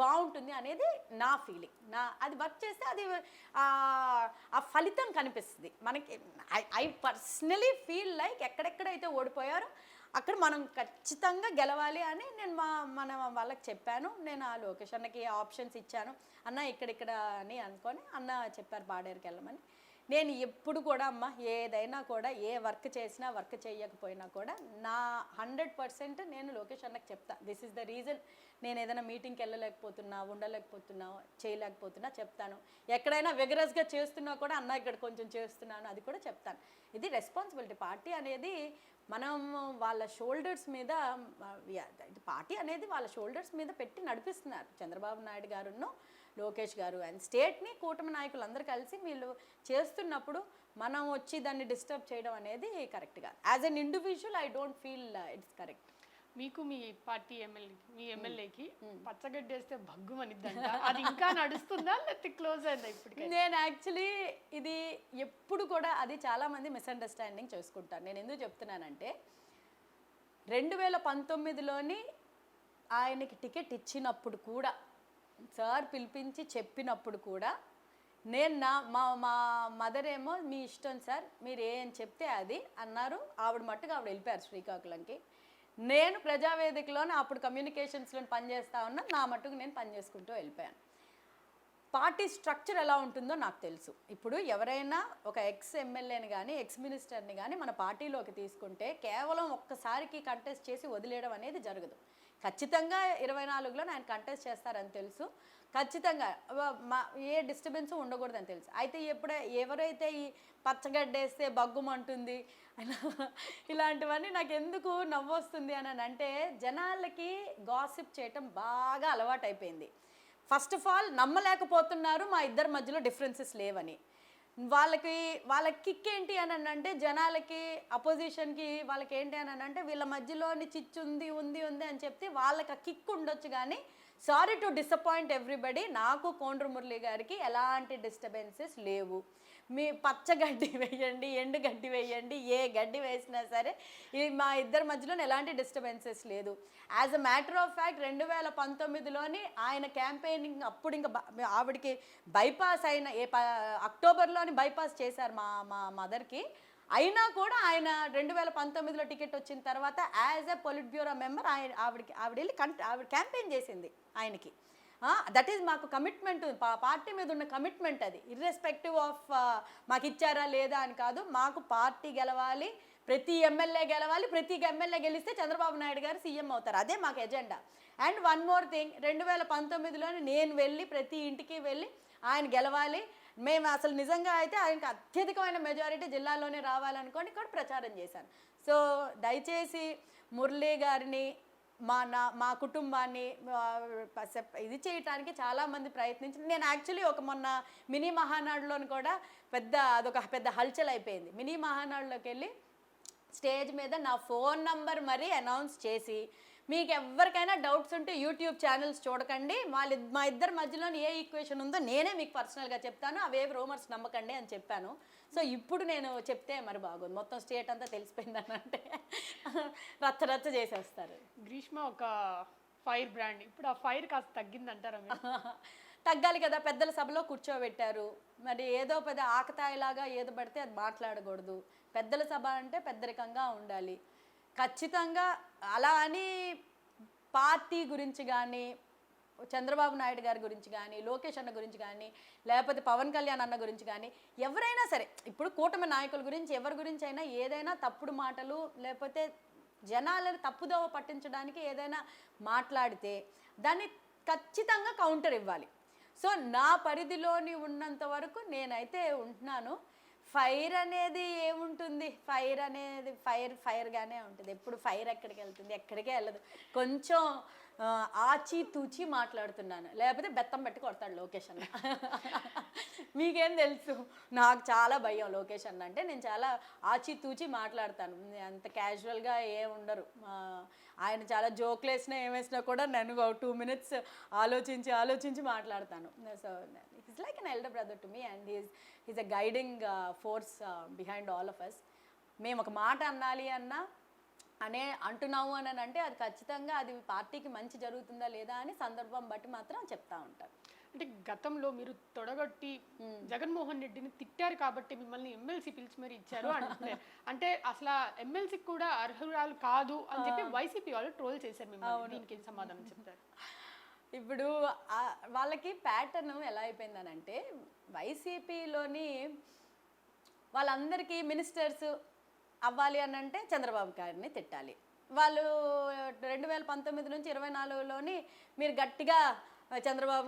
బాగుంటుంది అనేది నా ఫీలింగ్. అది వర్క్ చేస్తే అది ఆ ఫలితం కనిపిస్తుంది మనకి. ఐ పర్సనలీ ఫీల్ లైక్ ఎక్కడెక్కడైతే ఓడిపోయారో అక్కడ మనం ఖచ్చితంగా గెలవాలి అని నేను మన వాళ్ళకి చెప్పాను. నేను ఆ లోకేష్ అన్నకి ఆప్షన్స్ ఇచ్చాను, అన్న ఇక్కడ అని అనుకొని అన్న చెప్పారు పాడేరుకి వెళ్ళమని. నేను ఎప్పుడు కూడా అమ్మ ఏదైనా కూడా ఏ వర్క్ చేసినా వర్క్ చేయకపోయినా కూడా నా 100% నేను లోకేష్ అన్నకి చెప్తా. దిస్ ఈజ్ ద రీజన్ నేను ఏదైనా మీటింగ్కి వెళ్ళలేకపోతున్నా, ఉండలేకపోతున్నా, చేయలేకపోతున్నా చెప్తాను. ఎక్కడైనా విగరస్గా చేస్తున్నా కూడా అన్న ఇక్కడ కొంచెం చేస్తున్నాను అది కూడా చెప్తాను. ఇది రెస్పాన్సిబిలిటీ. పార్టీ అనేది మనం వాళ్ళ షోల్డర్స్ మీద, పార్టీ అనేది వాళ్ళ షోల్డర్స్ మీద పెట్టి నడిపిస్తున్నారు చంద్రబాబు నాయుడు గారును లోకేష్ గారు. అండ్ స్టేట్ని కూటమి నాయకులు అందరూ కలిసి వీళ్ళు చేస్తున్నప్పుడు మనం వచ్చి దాన్ని డిస్టర్బ్ చేయడం అనేది కరెక్ట్ కాదు. As an individual I don't feel it's correct. మీకు మీ పార్టీ ఎమ్మెల్యేకి పచ్చగడ్డి వేస్తే భగ్గుమనిద్దంట, అది ఇంకా నడుస్తుందా లేకపోతే క్లోజ్ అయిందా ఇప్పటికే? నేను యాక్చువల్లీ ఇది ఎప్పుడు కూడా అది చాలామంది మిస్అండర్స్టాండింగ్ చేసుకుంటారు. నేను ఎందుకు చెప్తున్నానంటే 2019లోని ఆయనకి టికెట్ ఇచ్చినప్పుడు కూడా సార్ పిలిపించి చెప్పినప్పుడు కూడా నేను మా మదర్ ఏమో మీ ఇష్టం సార్ మీరు ఏం చెప్తే అది అన్నారు. ఆవిడ మట్టుగా ఆవిడ వెళ్ళిపోయారు శ్రీకాకుళంకి. నేను ప్రజావేదికలోనే అప్పుడు కమ్యూనికేషన్స్లో పనిచేస్తా ఉన్నా, నా మట్టుకు నేను పనిచేసుకుంటూ వెళ్ళిపోయాను. పార్టీ స్ట్రక్చర్ ఎలా ఉంటుందో నాకు తెలుసు. ఇప్పుడు ఎవరైనా ఒక ఎక్స్ ఎమ్మెల్యేని కానీ ఎక్స్ మినిస్టర్ని కానీ మన పార్టీలోకి తీసుకుంటే కేవలం ఒక్కసారికి కంటెస్ట్ చేసి వదిలేయడం అనేది జరగదు. ఖచ్చితంగా 24లో ఆయన కంటెస్ట్ చేస్తారని తెలుసు. ఖచ్చితంగా ఏ డిస్టర్బెన్స్ ఉండకూడదని తెలుసు. అయితే ఎవరైతే ఈ పచ్చగడ్డేస్తే బగ్గుమంటుంది ఇలాంటివన్నీ నాకు ఎందుకు నవ్వొస్తుంది అని అంటే జనాలకి గాసిప్ చేయటం బాగా అలవాటు అయిపోయింది. ఫస్ట్ ఆఫ్ ఆల్ నమ్మలేకపోతున్నారు మా ఇద్దరి మధ్యలో డిఫరెన్సెస్ లేవని. వాళ్ళ కిక్ ఏంటి అని అంటే జనాలకి అపోజిషన్కి వాళ్ళకి ఏంటి అని అంటే వీళ్ళ మధ్యలోని చిచ్చు ఉంది అని చెప్తే వాళ్ళకి ఆ కిక్ ఉండొచ్చు. కానీ సారీ టు డిసప్పాయింట్ ఎవ్రీబడి, నాకు కోండ్రు మురళి గారికి ఎలాంటి డిస్టర్బెన్సెస్ లేవు. మీ పచ్చగడ్డి వేయండి, ఎండు గడ్డి వేయండి, ఏ గడ్డి వేసినా సరే ఇది మా ఇద్దరి మధ్యలో ఎలాంటి డిస్టర్బెన్సెస్ లేదు. As a matter of fact 2019లోని ఆయన క్యాంపెయినింగ్ అప్పుడు ఇంకా ఆవిడకి బైపాస్ అయిన అక్టోబర్లోని బైపాస్ చేశారు మా మదర్కి. అయినా కూడా ఆయన 2019లో టికెట్ వచ్చిన తర్వాత as a polit bureau member ఆవిడ వెళ్ళి ఆవిడ క్యాంపెయిన్ చేసింది ఆయనకి. దట్ ఈజ్ మాకు కమిట్మెంట్, పార్టీ మీద ఉన్న కమిట్మెంట్ అది. ఇర్రెస్పెక్టివ్ ఆఫ్ మాకు ఇచ్చారా లేదా అని కాదు, మాకు పార్టీ గెలవాలి, ప్రతి ఎమ్మెల్యే గెలవాలి, ప్రతి ఎమ్మెల్యే గెలిస్తే చంద్రబాబు నాయుడు గారు సీఎం అవుతారు, అదే మాకు agenda. And one more thing, 2019లోని నేను వెళ్ళి ప్రతి ఇంటికి వెళ్ళి ఆయన గెలవాలి, మేము అసలు నిజంగా అయితే ఆయనకి అత్యధికమైన మెజారిటీ జిల్లాలోనే రావాలనుకోండి ఇక్కడ ప్రచారం చేశాను. సో దయచేసి మురళీ గారిని మా కుటుంబాన్ని ఇది చేయటానికి చాలామంది ప్రయత్నించి, నేను యాక్చువల్లీ మొన్న మినీ మహానాడులోని కూడా అదొక పెద్ద హల్చల్ అయిపోయింది. మినీ మహానాడులోకి వెళ్ళి స్టేజ్ మీద నా ఫోన్ నంబర్ మరీ అనౌన్స్ చేసి, మీకు ఎవరికైనా డౌట్స్ ఉంటే యూట్యూబ్ ఛానల్స్ చూడకండి, మా ఇద్దరి మధ్యలో ఏ ఈక్వేషన్ ఉందో నేనే మీకు పర్సనల్గా చెప్తాను, అవేవి రూమర్స్ నమ్మకండి అని చెప్పాను. సో ఇప్పుడు నేను చెప్తే మరి బాగోదు, మొత్తం స్టేట్ అంతా తెలిసిపోయిందని అంటే రచ్చ చేసేస్తారు. గ్రీష్మ ఒక ఫైర్ బ్రాండ్, ఇప్పుడు ఆ ఫైర్ కాస్త తగ్గిందంటారా? తగ్గాలి కదా, పెద్దల సభలో కూర్చోబెట్టారు, మరి ఏదో పెద్ద ఆకతాయిలాగా ఏదో పడితే అది మాట్లాడకూడదు. పెద్దల సభ అంటే పెద్దరికంగా ఉండాలి ఖచ్చితంగా. అలా అని పార్టీ గురించి కానీ, చంద్రబాబు నాయుడు గారి గురించి కానీ, లోకేష్ అన్న గురించి కానీ, లేకపోతే పవన్ కళ్యాణ్ అన్న గురించి కానీ, ఎవరైనా సరే, ఇప్పుడు కూటమి నాయకుల గురించి ఎవరి గురించి అయినా ఏదైనా తప్పుడు మాటలు లేకపోతే జనాలను తప్పుదోవ పట్టించడానికి ఏదైనా మాట్లాడితే దాన్ని ఖచ్చితంగా కౌంటర్ ఇవ్వాలి. సో నా పరిధిలోని ఉన్నంత వరకు నేనైతే ఉంటున్నాను. ఫైర్ అనేది ఏముంటుంది, ఫైర్ అనేది ఫైర్గానే ఉంటుంది. ఎప్పుడు ఫైర్ ఎక్కడికి వెళ్తుంది, ఎక్కడికే వెళ్ళదు. కొంచెం ఆచి తూచి మాట్లాడుతున్నాను, లేకపోతే బెత్తం పెట్టి కొడతాడు లోకేష్ అన్న. మీకేం తెలుసు, నాకు చాలా భయం లోకేష్ అన్న అంటే. నేను చాలా ఆచి తూచి మాట్లాడతాను, అంత క్యాజువల్గా ఏం ఉండరు. ఆయన చాలా జోక్లు వేసినా ఏమేసినా కూడా నేను 2 minutes ఆలోచించి మాట్లాడతాను. So he's like an elder brother to me and he's a guiding force behind all of us. మేము ఒక మాట అనాలి అంటున్నాము అని అంటే అది ఖచ్చితంగా అది పార్టీకి మంచి జరుగుతుందా లేదా అని సందర్భం బట్టి మాత్రం చెప్తా ఉంటారు. అంటే గతంలో మీరు తొడగొట్టి జగన్మోహన్ రెడ్డిని తిట్టారు కాబట్టి మిమ్మల్ని ఎమ్మెల్సీ పిలిచి మరి ఇచ్చారు అంటున్నారు. అంటే అసలు ఎమ్మెల్సీకి కూడా అర్హురాలు కాదు అని చెప్పి వైసీపీ వాళ్ళు ట్రోల్ చేశారు మిమ్మల్ని, దీనికి సమాధానం చెప్తారు? ఇప్పుడు వాళ్ళకి ప్యాటర్న్ ఎలా అయిపోయిందనంటే, వైసీపీలోని వాళ్ళందరికీ మినిస్టర్స్ అవ్వాలి అని అంటే చంద్రబాబు గారిని తిట్టాలి. వాళ్ళు 2019 నుంచి 24లోని మీరు గట్టిగా చంద్రబాబు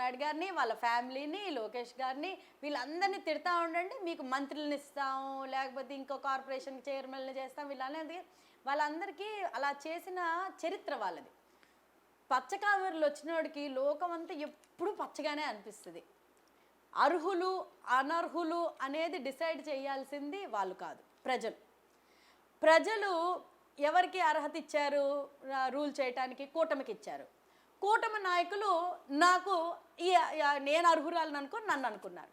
నాయుడు గారిని, వాళ్ళ ఫ్యామిలీని, లోకేష్ గారిని, వీళ్ళందరినీ తిడతా ఉండండి, మీకు మంత్రులను ఇస్తాము, లేకపోతే ఇంకో కార్పొరేషన్ చైర్మన్ని చేస్తాం, వాళ్ళందరికీ అలా చేసిన చరిత్ర వాళ్ళది. పచ్చకామెరలు వచ్చినోడికి లోకం అంతా ఎప్పుడు పచ్చగానే అనిపిస్తుంది. అర్హులు అనర్హులు అనేది డిసైడ్ చేయాల్సింది వాళ్ళు కాదు, ప్రజలు ఎవరికి అర్హత ఇచ్చారు రూల్ చేయటానికి? కూటమికి ఇచ్చారు. కూటమి నాయకులు నేను అర్హురాలని నన్ను అనుకున్నారు.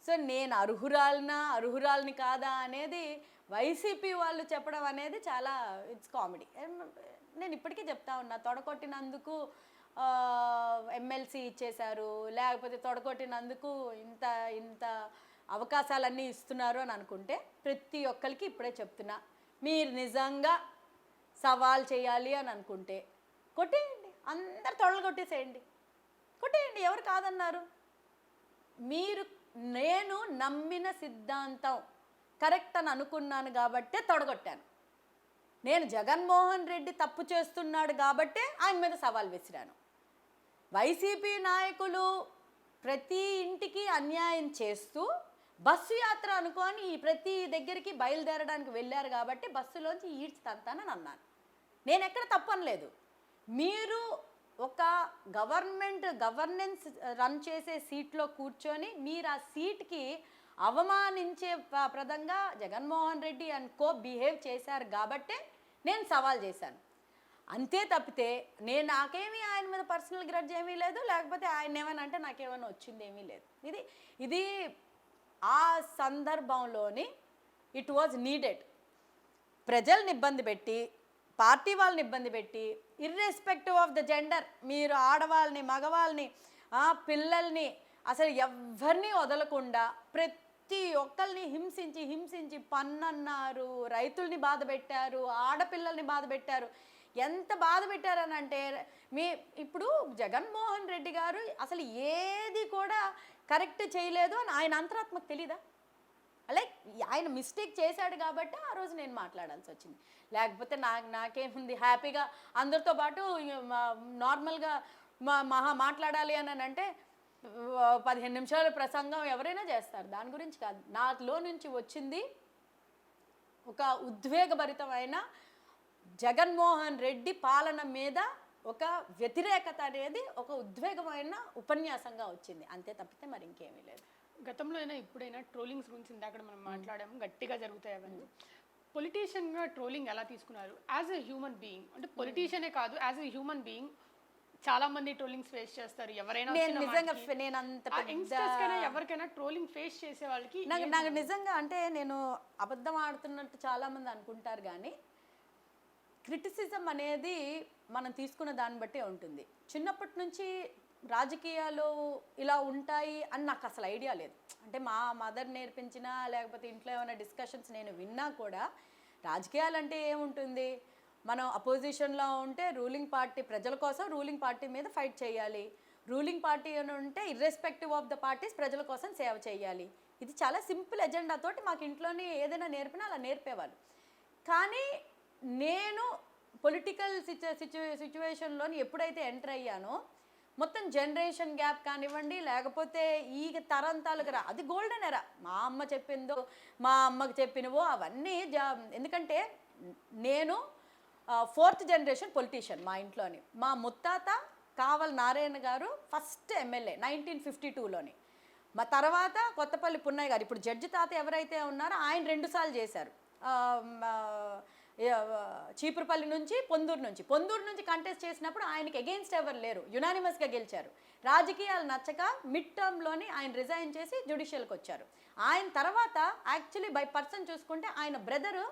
సో నేను అర్హురాలని కాదా అనేది వైసీపీ వాళ్ళు చెప్పడం అనేది చాలా ఇట్స్ కామెడీ. నేను ఇప్పటికీ చెప్తా ఉన్నా, తొడగొట్టినందుకు ఎమ్మెల్సీ ఇచ్చేశారు, లేకపోతే తొడగొట్టినందుకు ఇంత అవకాశాలన్నీ ఇస్తున్నారు అని అనుకుంటే, ప్రతి ఒక్కరికి ఇప్పుడే చెప్తున్నా, మీరు నిజంగా సవాల్ చేయాలి అని అనుకుంటే కొట్టేయండి, అందరు కొట్టేసేయండి, ఎవరు కాదన్నారు? నేను నమ్మిన సిద్ధాంతం కరెక్ట్ అని అనుకున్నాను కాబట్టే తొడగొట్టాను. నేను జగన్మోహన్ రెడ్డి తప్పు చేస్తున్నాడు కాబట్టే ఆయన మీద సవాల్ విసిరాను. వైసీపీ నాయకులు ప్రతి ఇంటికి అన్యాయం చేస్తూ బస్సు యాత్ర అనుకొని ప్రతి దగ్గరికి బయలుదేరడానికి వెళ్ళారు కాబట్టి బస్సులోంచి ఈడ్చి తంతానని అన్నాను. నేను ఎక్కడ తప్పు అనలేదు. మీరు ఒక గవర్నెన్స్ రన్ చేసే సీట్లో కూర్చొని మీరు ఆ సీట్కి అవమానించే ప్రదంగా Jaganmohan Reddy and co behave చేశారు కాబట్టే నేను సవాల్ చేశాను. అంతే తప్పితే నాకేమీ ఆయన మీద పర్సనల్ గ్రడ్జ్ ఏమీ లేదు, లేకపోతే ఆయన ఏమైనా అంటే నాకేమైనా వచ్చింది ఏమీ లేదు. ఇది ఆ సందర్భంలోని ఇట్ వాజ్ నీడెడ్. ప్రజల్ని ఇబ్బంది పెట్టి, పార్టీ వాళ్ళని ఇబ్బంది పెట్టి, ఇర్రెస్పెక్టివ్ ఆఫ్ ద జెండర్, మీరు ఆడవాళ్ళని, మగవాళ్ళని, పిల్లల్ని అసలు ఎవరిని వదలకుండా ప్రతి ఒక్కరిని హింసించి పన్నన్నారు, రైతుల్ని బాధ పెట్టారు, ఆడపిల్లల్ని బాధ పెట్టారు. ఎంత బాధ పెట్టారని అంటే ఇప్పుడు జగన్మోహన్ రెడ్డి గారు అసలు ఏది కూడా కరెక్ట్ చేయలేదు అని ఆయన అంతరాత్మకు తెలీదా? లైక్ ఆయన మిస్టేక్ చేశాడు కాబట్టి ఆ రోజు నేను మాట్లాడాల్సి వచ్చింది. లేకపోతే నాకేముంది, హ్యాపీగా అందరితో పాటు నార్మల్గా మాట్లాడాలి అని అంటే 15 నిమిషాల ప్రసంగం ఎవరైనా చేస్తారు, దాని గురించి కాదు. నాలో నుంచి వచ్చింది ఒక ఉద్వేగభరితమైన జగన్మోహన్ రెడ్డి పాలన మీద ఒక వ్యతిరేకత అనేది ఒక ఉద్వేగమైన ఉపన్యాసంగా వచ్చింది, అంతే తప్పితే మరి ఇంకేమీ లేదు. గతంలో అయినా ఇప్పుడైనా ట్రోలింగ్స్ గురించి ఇందాక మనం మాట్లాడాము, గట్టిగా జరుగుతాయి అవన్నీ. పొలిటీషియన్గా ట్రోలింగ్ ఎలా తీసుకున్నారు యాజ్ ఎ హ్యూమన్ బీయింగ్? అంటే పొలిటీషియనే కాదు, యాజ్ ఎ హ్యూమన్ బీయింగ్ చాలా మంది ట్రోలింగ్స్ ఫేస్ చేస్తారు. ఎవరైనా ఎవరికైనా ట్రోలింగ్ ఫేస్ చేసే వాళ్ళకి నాకు నిజంగా అంటే నేను అబద్ధం ఆడుతున్నట్టు చాలా మంది అనుకుంటారు, కానీ క్రిటిసిజం అనేది మనం తీసుకున్న దాన్ని బట్టే ఉంటుంది. చిన్నప్పటి నుంచి రాజకీయాలు ఇలా ఉంటాయి అని నాకు అసలు ఐడియా లేదు. అంటే మా మదర్ నేర్పించినా లేకపోతే ఇంట్లో ఏమైనా డిస్కషన్స్ నేను విన్నా కూడా రాజకీయాలు అంటే ఏముంటుంది, మనం అపోజిషన్లో ఉంటే రూలింగ్ పార్టీ ప్రజల కోసం రూలింగ్ పార్టీ మీద ఫైట్ చేయాలి, రూలింగ్ పార్టీ అని ఉంటే ఇర్రెస్పెక్టివ్ ఆఫ్ ద పార్టీస్ ప్రజల కోసం సేవ చేయాలి. ఇది చాలా సింపుల్ ఎజెండాతోటి మాకు ఇంట్లోనే ఏదైనా నేర్పినా అలా నేర్పేవాళ్ళు. కానీ నేను పొలిటికల్ సిచ్యువేషన్లోని ఎప్పుడైతే ఎంటర్ అయ్యానో మొత్తం జనరేషన్ గ్యాప్ కానివ్వండి, లేకపోతే ఈ తరంతాలకు అది గోల్డెన్ ఎరా. మా అమ్మ చెప్పిందో మా అమ్మకి చెప్పినవో అవన్నీ ఎందుకంటే నేను 4th జనరేషన్ పొలిటీషియన్ మా ఇంట్లోని. మా ముత్తాత కావల్ నారాయణ గారు ఫస్ట్ ఎమ్మెల్యే 1952లోని. మా తర్వాత కొత్తపల్లి పున్నయ్య గారు, ఇప్పుడు జడ్జి తాత ఎవరైతే ఉన్నారో ఆయన 2 సార్లు చేశారు. చీపురుపల్లి నుంచి పొందూరు నుంచి కంటెస్ట్ చేసినప్పుడు ఆయనకి అగెయిన్స్ట్ ఎవరు లేరు, యునానిమస్గా గెలిచారు. రాజకీయాలు నచ్చక మిడ్ టర్మ్లోని ఆయన రిజైన్ చేసి జ్యుడిషియల్కి వచ్చారు. ఆయన తర్వాత యాక్చువల్లీ బై పర్సన్ చూసుకుంటే ఆయన బ్రదరు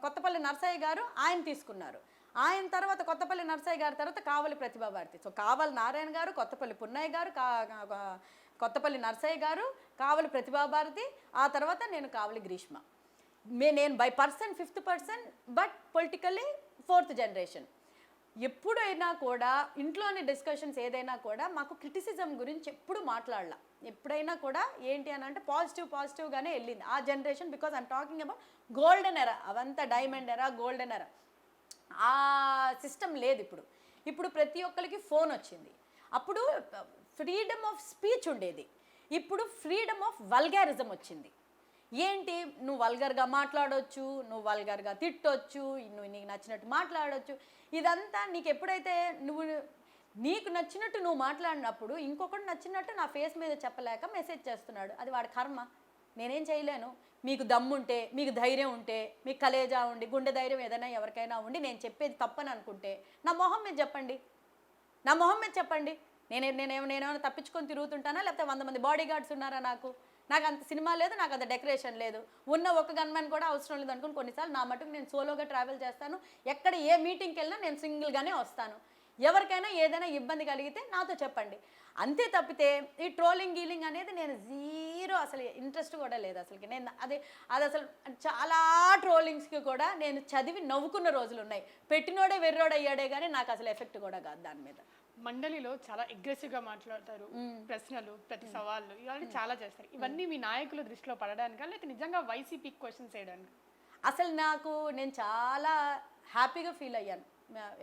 కొత్తపల్లి నరసయ్య గారు ఆయన తీసుకున్నారు. ఆయన తర్వాత కొత్తపల్లి నరసయ్య గారి తర్వాత కావలి ప్రతిభాభారతి. సో కావలి నారాయణ గారు, కొత్తపల్లి పున్నయ్య గారు, కొత్తపల్లి నరసయ్య గారు, కావలి ప్రతిభాభారతి, ఆ తర్వాత నేను కావలి గ్రీష్మ. నేను by person 5th person, but politically 4th generation. ఎప్పుడైనా కూడా ఇంట్లోని డిస్కషన్స్ ఏదైనా కూడా మాకు క్రిటిసిజం గురించి ఎప్పుడు మాట్లాడాల. ఎప్పుడైనా కూడా ఏంటి అని అంటే పాజిటివ్గానే వెళ్ళింది ఆ generation. Because I'm talking about golden era, అవంతా డైమండ్ ఎరా, గోల్డెన్ ఎరా. ఆ సిస్టమ్ లేదు ఇప్పుడు ప్రతి ఒక్కరికి ఫోన్ వచ్చింది. అప్పుడు ఫ్రీడమ్ ఆఫ్ స్పీచ్ ఉండేది, ఇప్పుడు ఫ్రీడమ్ ఆఫ్ వల్గారిజం వచ్చింది. ఏంటి, నువ్వు వల్గర్గా మాట్లాడవచ్చు, నువ్వు వల్గర్గా తిట్టొచ్చు, నువ్వు నీకు నచ్చినట్టు మాట్లాడవచ్చు. ఇదంతా నీకు ఎప్పుడైతే నీకు నచ్చినట్టు నువ్వు మాట్లాడినప్పుడు ఇంకొకటి నచ్చినట్టు నా ఫేస్ మీద చెప్పలేక మెసేజ్ చేస్తున్నాడు, అది వాడి కర్మ, నేనేం చేయలేను. మీకు దమ్ముంటే, మీకు ధైర్యం ఉంటే, మీకు కలేజా ఉండి, గుండె ధైర్యం ఏదైనా ఎవరికైనా ఉండి నేను చెప్పేది తప్పని అనుకుంటే నా మొహం మీద చెప్పండి. నేనేమైనా తప్పించుకొని తిరుగుతుంటానా, లేకపోతే 100 మంది బాడీ గార్డ్స్ ఉన్నారా? నాకు అంత సినిమా లేదు, నాకు అంత డెకరేషన్ లేదు, ఉన్న ఒక గన్మెన్ కూడా అవసరం లేదు అనుకుని కొన్నిసార్లు నా మటుకు నేను సోలోగా ట్రావెల్ చేస్తాను. ఎక్కడ ఏ మీటింగ్కి వెళ్ళినా నేను సింగిల్గానే వస్తాను. ఎవరికైనా ఏదైనా ఇబ్బంది కలిగితే నాతో చెప్పండి. అంతే తప్పితే ఈ ట్రోలింగ్ గీలింగ్ అనేది నేను జీరో, అసలు ఇంట్రెస్ట్ కూడా లేదు అసలుకి. నేను అది అసలు చాలా ట్రోలింగ్స్కి కూడా నేను చదివి నవ్వుకున్న రోజులు ఉన్నాయి. పెట్టినోడే వెర్రోడు అయ్యాడే కానీ నాకు అసలు ఎఫెక్ట్ కూడా కాదు దాని మీద. మండలిలో చాలా అగ్రెసివ్గా మాట్లాడతారు, ప్రశ్నలు, ప్రతి సవాళ్ళు ఇవన్నీ చాలా చేస్తారు. ఇవన్నీ మీ నాయకుల దృష్టిలో పడడానికి లేకపోతే నిజంగా వైసీపీ క్వశ్చన్స్ వేయడానికి? అసలు నేను చాలా హ్యాపీగా ఫీల్ అయ్యాను.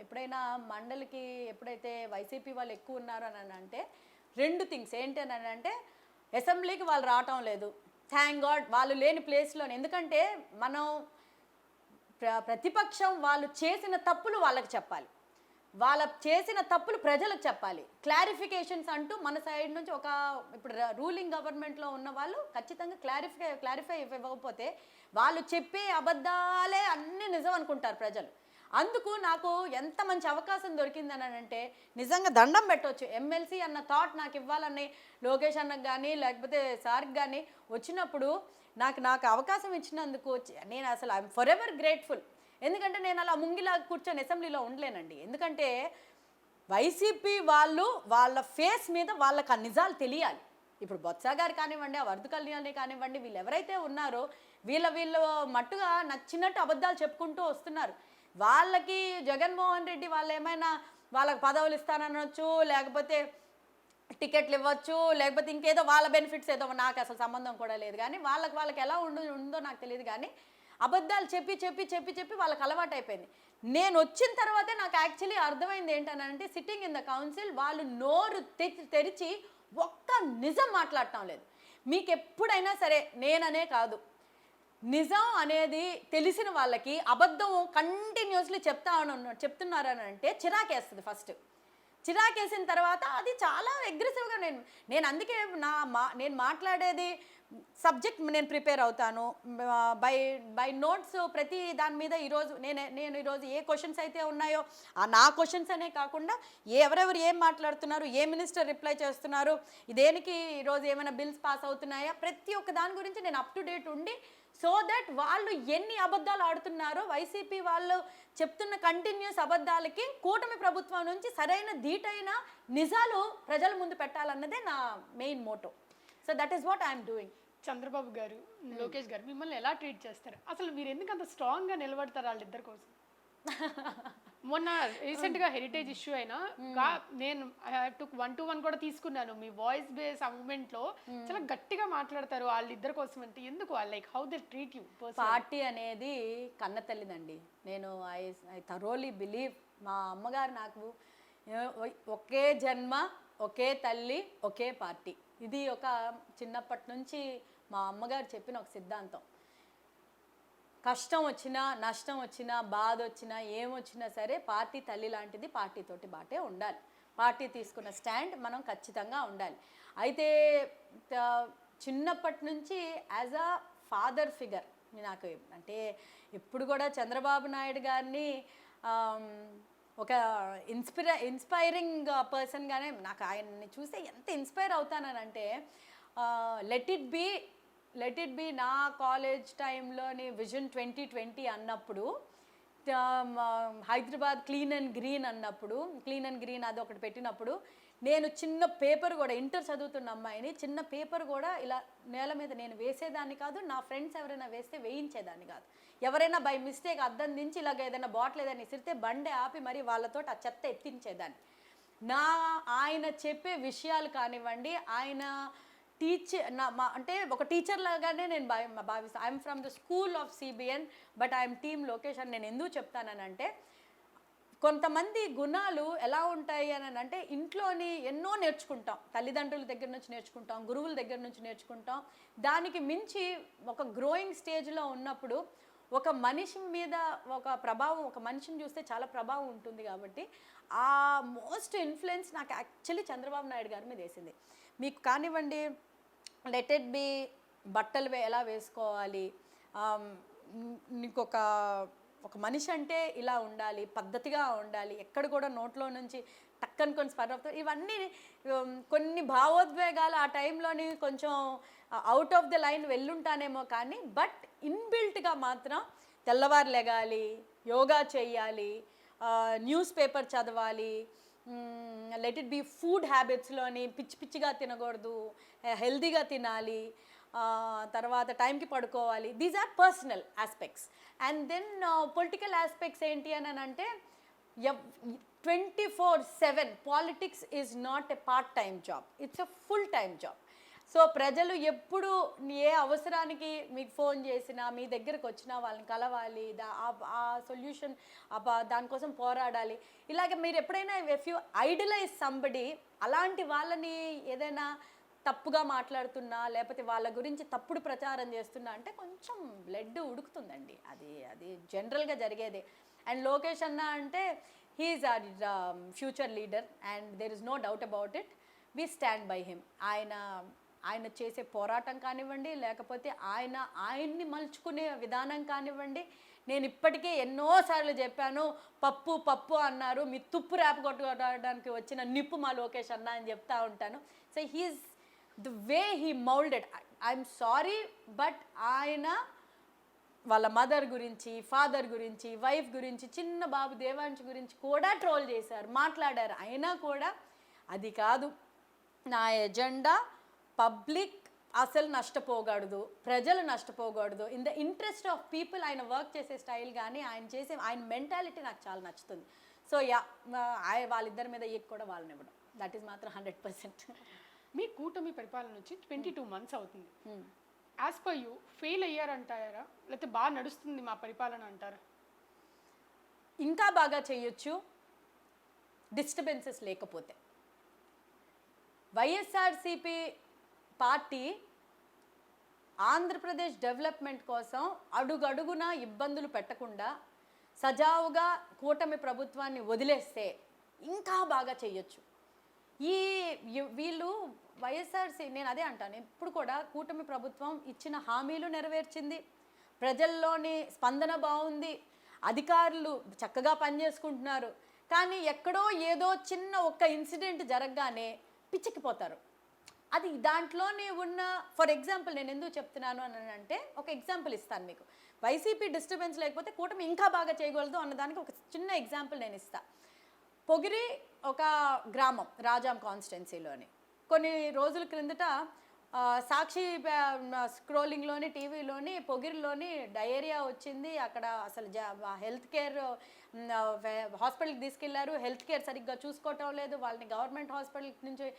ఎప్పుడైనా మండలికి ఎప్పుడైతే వైసీపీ వాళ్ళు ఎక్కువ ఉన్నారు అని అంటే 2 థింగ్స్ ఏంటి అని అంటే, అసెంబ్లీకి వాళ్ళు రావటం లేదు, థ్యాంక్ గాడ్ వాళ్ళు లేని ప్లేస్లోనే. ఎందుకంటే మనం ప్రతిపక్షం వాళ్ళు చేసిన తప్పులు వాళ్ళకి చెప్పాలి, వాళ్ళ చేసిన తప్పులు ప్రజలకు చెప్పాలి. క్లారిఫికేషన్స్ అంటూ మన సైడ్ నుంచి ఇప్పుడు రూలింగ్ గవర్నమెంట్లో ఉన్న వాళ్ళు ఖచ్చితంగా క్లారిఫై ఇవ్వకపోతే వాళ్ళు చెప్పే అబద్ధాలే అన్నీ నిజం అనుకుంటారు ప్రజలు. అందుకు నాకు ఎంత మంచి అవకాశం దొరికిందని అంటే నిజంగా దండం పెట్టవచ్చు. ఎమ్మెల్సీ అన్న థాట్ నాకు ఇవ్వాలని లోకేష్ అన్నకు కానీ లేకపోతే సార్కి కానీ వచ్చినప్పుడు నాకు అవకాశం ఇచ్చినందుకు నేను అసలు ఐఎమ్ ఫర్ ఎవర్ గ్రేట్ఫుల్. ఎందుకంటే నేను అలా ముంగిలా కూర్చొని అసెంబ్లీలో ఉండలేనండి. ఎందుకంటే వైసీపీ వాళ్ళు వాళ్ళ ఫేస్ మీద వాళ్ళకి ఆ నిజాలు తెలియాలి. ఇప్పుడు బొత్స గారు కానివ్వండి, ఆ వరద కళ్యాణి కానివ్వండి, వీళ్ళు ఎవరైతే ఉన్నారో వీళ్ళు మట్టుగా నచ్చినట్టు అబద్ధాలు చెప్పుకుంటూ వస్తున్నారు. వాళ్ళకి జగన్మోహన్ రెడ్డి వాళ్ళు ఏమైనా వాళ్ళకి పదవులు ఇస్తాననొచ్చు, లేకపోతే టికెట్లు ఇవ్వచ్చు, లేకపోతే ఇంకేదో వాళ్ళ బెనిఫిట్స్ ఏదో నాకు అసలు సంబంధం కూడా లేదు. కానీ వాళ్ళకి ఎలా ఉందో నాకు తెలియదు. కానీ అబద్ధాలు చెప్పి వాళ్ళకి అలవాటు అయిపోయింది. నేను వచ్చిన తర్వాతే నాకు యాక్చువల్లీ అర్థమైంది ఏంటనంటే సిట్టింగ్ ఇన్ ద కౌన్సిల్ వాళ్ళు నోరు తెరిచి ఒక్క నిజం మాట్లాడటం లేదు. మీకు ఎప్పుడైనా సరే నేననే కాదు, నిజం అనేది తెలిసిన వాళ్ళకి అబద్ధం కంటిన్యూస్లీ చెప్తున్నారని అంటే చిరాకేస్తుంది. ఫస్ట్ చిరాకేసిన తర్వాత అది చాలా అగ్రెసివ్గా నేను అందుకే నేను మాట్లాడేది సబ్జెక్ట్ నేను ప్రిపేర్ అవుతాను బై నోట్స్. ప్రతి దాని మీద ఈరోజు నేను ఈరోజు ఏ క్వశ్చన్స్ అయితే ఉన్నాయో నా క్వశ్చన్స్ అనే కాకుండా ఎవరెవరు ఏం మాట్లాడుతున్నారు, ఏ మినిస్టర్ రిప్లై చేస్తున్నారు, దేనికి ఈరోజు ఏమైనా బిల్స్ పాస్ అవుతున్నాయా, ప్రతి ఒక్క దాని గురించి నేను అప్ టు డేట్ ఉండి సో దట్ వాళ్ళు ఎన్ని అబద్ధాలు ఆడుతున్నారో వైసీపీ వాళ్ళు చెప్తున్న కంటిన్యూస్ అబద్ధాలకి కూటమి ప్రభుత్వం నుంచి సరైన ధీటైన నిజాలు ప్రజల ముందు పెట్టాలన్నదే నా main motto. So that is what I'm doing. Chandrababu గారు, లోకేష్ గారు మిమ్మల్ని ఎలా ట్రీట్ చేస్తారు? అసలు మీరు ఎందుకు అంత స్ట్రాంగ్గా నిలబడతారు వాళ్ళిద్దరి కోసం? మొన్న రీసెంట్గా హెరిటేజ్ ఇష్యూ అయినా నేను 1-to-1 కూడా తీసుకున్నాను. మీ వాయిస్ బేస్ మూమెంట్లో చాలా గట్టిగా మాట్లాడతారు వాళ్ళిద్దరి కోసం. అంటే ఎందుకు like how they treat you? Party అనేది కన్న తల్లిదండి. నేను ఐ థరోలీ బిలీవ్ మా అమ్మగారు నాకు ఒకే జన్మ, ఒకే తల్లి, ఒకే పార్టీ. ఇది ఒక చిన్నప్పటి నుంచి మా అమ్మగారు చెప్పిన ఒక సిద్ధాంతం. కష్టం వచ్చినా, నష్టం వచ్చినా, బాధ వచ్చినా, ఏమొచ్చినా సరే పార్టీ తల్లి లాంటిది, పార్టీతోటి బాటే ఉండాలి. పార్టీ తీసుకున్న స్టాండ్ మనం ఖచ్చితంగా ఉండాలి. అయితే చిన్నప్పటి నుంచి యాజ్ అ ఫాదర్ ఫిగర్ నాకు అంటే ఎప్పుడు కూడా చంద్రబాబు నాయుడు గారిని ఒక ఇన్స్పైరింగ్ పర్సన్గానే నాకు ఆయన్ని చూస్తే ఎంత ఇన్స్పైర్ అవుతానంటే లెట్ ఇట్ బి నా కాలేజ్ టైంలోని విజన్ 2020 అన్నప్పుడు హైదరాబాద్ క్లీన్ అండ్ గ్రీన్ అన్నప్పుడు క్లీన్ అండ్ గ్రీన్ అది ఒకటి పెట్టినప్పుడు నేను చిన్న పేపర్ కూడా ఇంటర్ చదువుతున్న అమ్మాయిని చిన్న పేపర్ కూడా ఇలా నేల మీద నేను వేసేదాన్ని కాదు. నా ఫ్రెండ్స్ ఎవరైనా వేస్తే వేయించేదాన్ని కాదు. ఎవరైనా బై మిస్టేక్ అద్దం దించి ఇలాగ ఏదైనా బాటిల్ ఏదైనా ఇసిరితే బండే ఆపి మరి వాళ్ళతో ఆ చెత్త ఎత్తించేదాన్ని. ఆయన చెప్పే విషయాలు కానివ్వండి, ఆయన అంటే ఒక టీచర్ లాగానే నేను భావిస్తాను. I'm from the school of CBN but I'm team Lokesh అని నేను ఎందుకు చెప్తానంటే కొంతమంది గుణాలు ఎలా ఉంటాయి అని అంటే ఇంట్లోని ఎన్నో నేర్చుకుంటాం, తల్లిదండ్రుల దగ్గర నుంచి నేర్చుకుంటాం, గురువుల దగ్గర నుంచి నేర్చుకుంటాం. దానికి మించి ఒక గ్రోయింగ్ స్టేజ్లో ఉన్నప్పుడు ఒక మనిషి మీద ఒక ప్రభావం, ఒక మనిషిని చూస్తే చాలా ప్రభావం ఉంటుంది. కాబట్టి ఆ మోస్ట్ ఇన్ఫ్లుయెన్స్ నాకు యాక్చువల్లీ చంద్రబాబు నాయుడు గారి మీద వేసింది. మీకు కానివ్వండి, లెట్ ఇట్ బి బట్టలు ఎలా వేసుకోవాలి, నీకు ఒక మనిషి అంటే ఇలా ఉండాలి, పద్ధతిగా ఉండాలి, ఎక్కడ కూడా నోట్లో నుంచి టక్కని కొన్ని స్పర్శ, ఇవన్నీ కొన్ని భావోద్వేగాలు ఆ టైంలోని కొంచెం అవుట్ ఆఫ్ ద లైన్ వెళ్ళుంటానేమో. కానీ బట్ ఇన్బిల్ట్గా మాత్రం తెల్లవారు లెగాలి, యోగా చేయాలి, న్యూస్ పేపర్ చదవాలి, లెట్ ఇట్ బి ఫుడ్ హ్యాబిట్స్లోని పిచ్చిగా తినకూడదు, హెల్దీగా తినాలి, తర్వాత టైంకి పడుకోవాలి. These are personal aspects. And then political aspects ఏంటి అని అంటే 24/7 politics is not a part time job, it's a full time job. So ప్రజలు ఎప్పుడు ఏ అవసరానికి మీకు ఫోన్ చేసినా, మీ దగ్గరకు వచ్చినా వాళ్ళని కలవాలి, ఆ సొల్యూషన్ దానికోసం పోరాడాలి. ఇలాగే మీరు ఎప్పుడైనా ఇఫ్ యూ ఐడలైజ్ సంబడి, అలాంటి వాళ్ళని ఏదైనా తప్పుగా మాట్లాడుతున్నా లేకపోతే వాళ్ళ గురించి తప్పుడు ప్రచారం చేస్తున్నా అంటే కొంచెం బ్లడ్ ఉడుకుతుందండి. అది జనరల్గా జరిగేదే. అండ్ లోకేష్ అన్న అంటే he's our future leader and there is no doubt about it. We stand by him. ఆయన చేసే పోరాటం కానివ్వండి, లేకపోతే ఆయన్ని మలుచుకునే విధానం కానివ్వండి. నేను ఇప్పటికే ఎన్నోసార్లు చెప్పాను, పప్పు పప్పు అన్నారు, మీ తుప్పు రేపు కొట్టుకోవడానికి వచ్చిన నిప్పు మా లోకేష్ అన్న అని చెప్తా ఉంటాను. So he's the way he moulded. I'm sorry, but ఆయన వాళ్ళ మదర్ గురించి, ఫాదర్ గురించి, వైఫ్ గురించి, చిన్న బాబు దేవాంశ్ గురించి కూడా ట్రోల్ చేశారు, మాట్లాడారు. అయినా కూడా అది కాదు నా ఎజెండా, పబ్లిక్ అసలు నష్టపోకూడదు, ప్రజలు నష్టపోకూడదు, in the interest of people ఆయన వర్క్ చేసే స్టైల్ కానీ ఆయన మెంటాలిటీ నాకు చాలా నచ్చుతుంది. సో వాళ్ళిద్దరి మీద కూడా వాళ్ళని ఇవ్వడం, దట్ ఈస్ మాత్రం 100%. మీ కూటమి పరిపాలన వచ్చి 22 months అవుతుంది. యాజ్ పర్ యూ ఫెయిల్ అయ్యారంటారా, లేకపోతే బాగా నడుస్తుంది మా పరిపాలన అంటారా? ఇంకా బాగా చేయొచ్చు డిస్టర్బెన్సెస్ లేకపోతే. వైఎస్ఆర్సిపి పార్టీ ఆంధ్రప్రదేశ్ డెవలప్మెంట్ కోసం అడుగడుగున ఇబ్బందులు పెట్టకుండా సజావుగా కూటమి ప్రభుత్వాన్ని వదిలేస్తే ఇంకా బాగా చేయొచ్చు. వీళ్ళు వైఎస్ఆర్సీ, నేను అదే అంటాను ఇప్పుడు కూడా, కూటమి ప్రభుత్వం ఇచ్చిన హామీలు నెరవేర్చింది, ప్రజల్లోని స్పందన బాగుంది, అధికారులు చక్కగా పనిచేసుకుంటున్నారు. కానీ ఎక్కడో ఏదో చిన్న ఒక్క ఇన్సిడెంట్ జరగగానే పిచ్చికిపోతారు. అది దాంట్లోనే ఉన్న, ఫర్ ఎగ్జాంపుల్ నేను ఎందుకు చెప్తున్నాను అని అంటే, ఒక ఎగ్జాంపుల్ ఇస్తాను మీకు. వైసీపీ డిస్టర్బెన్స్ లేకపోతే కూటమి ఇంకా బాగా చేయగలదు అన్నదానికి ఒక చిన్న ఎగ్జాంపుల్ నేను ఇస్తాను. పొగిరి ఒక గ్రామం రాజాం కాన్స్టిట్యున్సీలోని కొన్ని రోజుల క్రిందట సాక్షి స్క్రోలింగ్లోని టీవీలోని పొగిరిలోని డయేరియా వచ్చింది. అక్కడ అసలు హెల్త్ కేర్ హాస్పిటల్కి తీసుకెళ్లారు, హెల్త్ కేర్ సరిగ్గా చూసుకోవటం లేదు, వాళ్ళని గవర్నమెంట్ హాస్పిటల్ నుంచి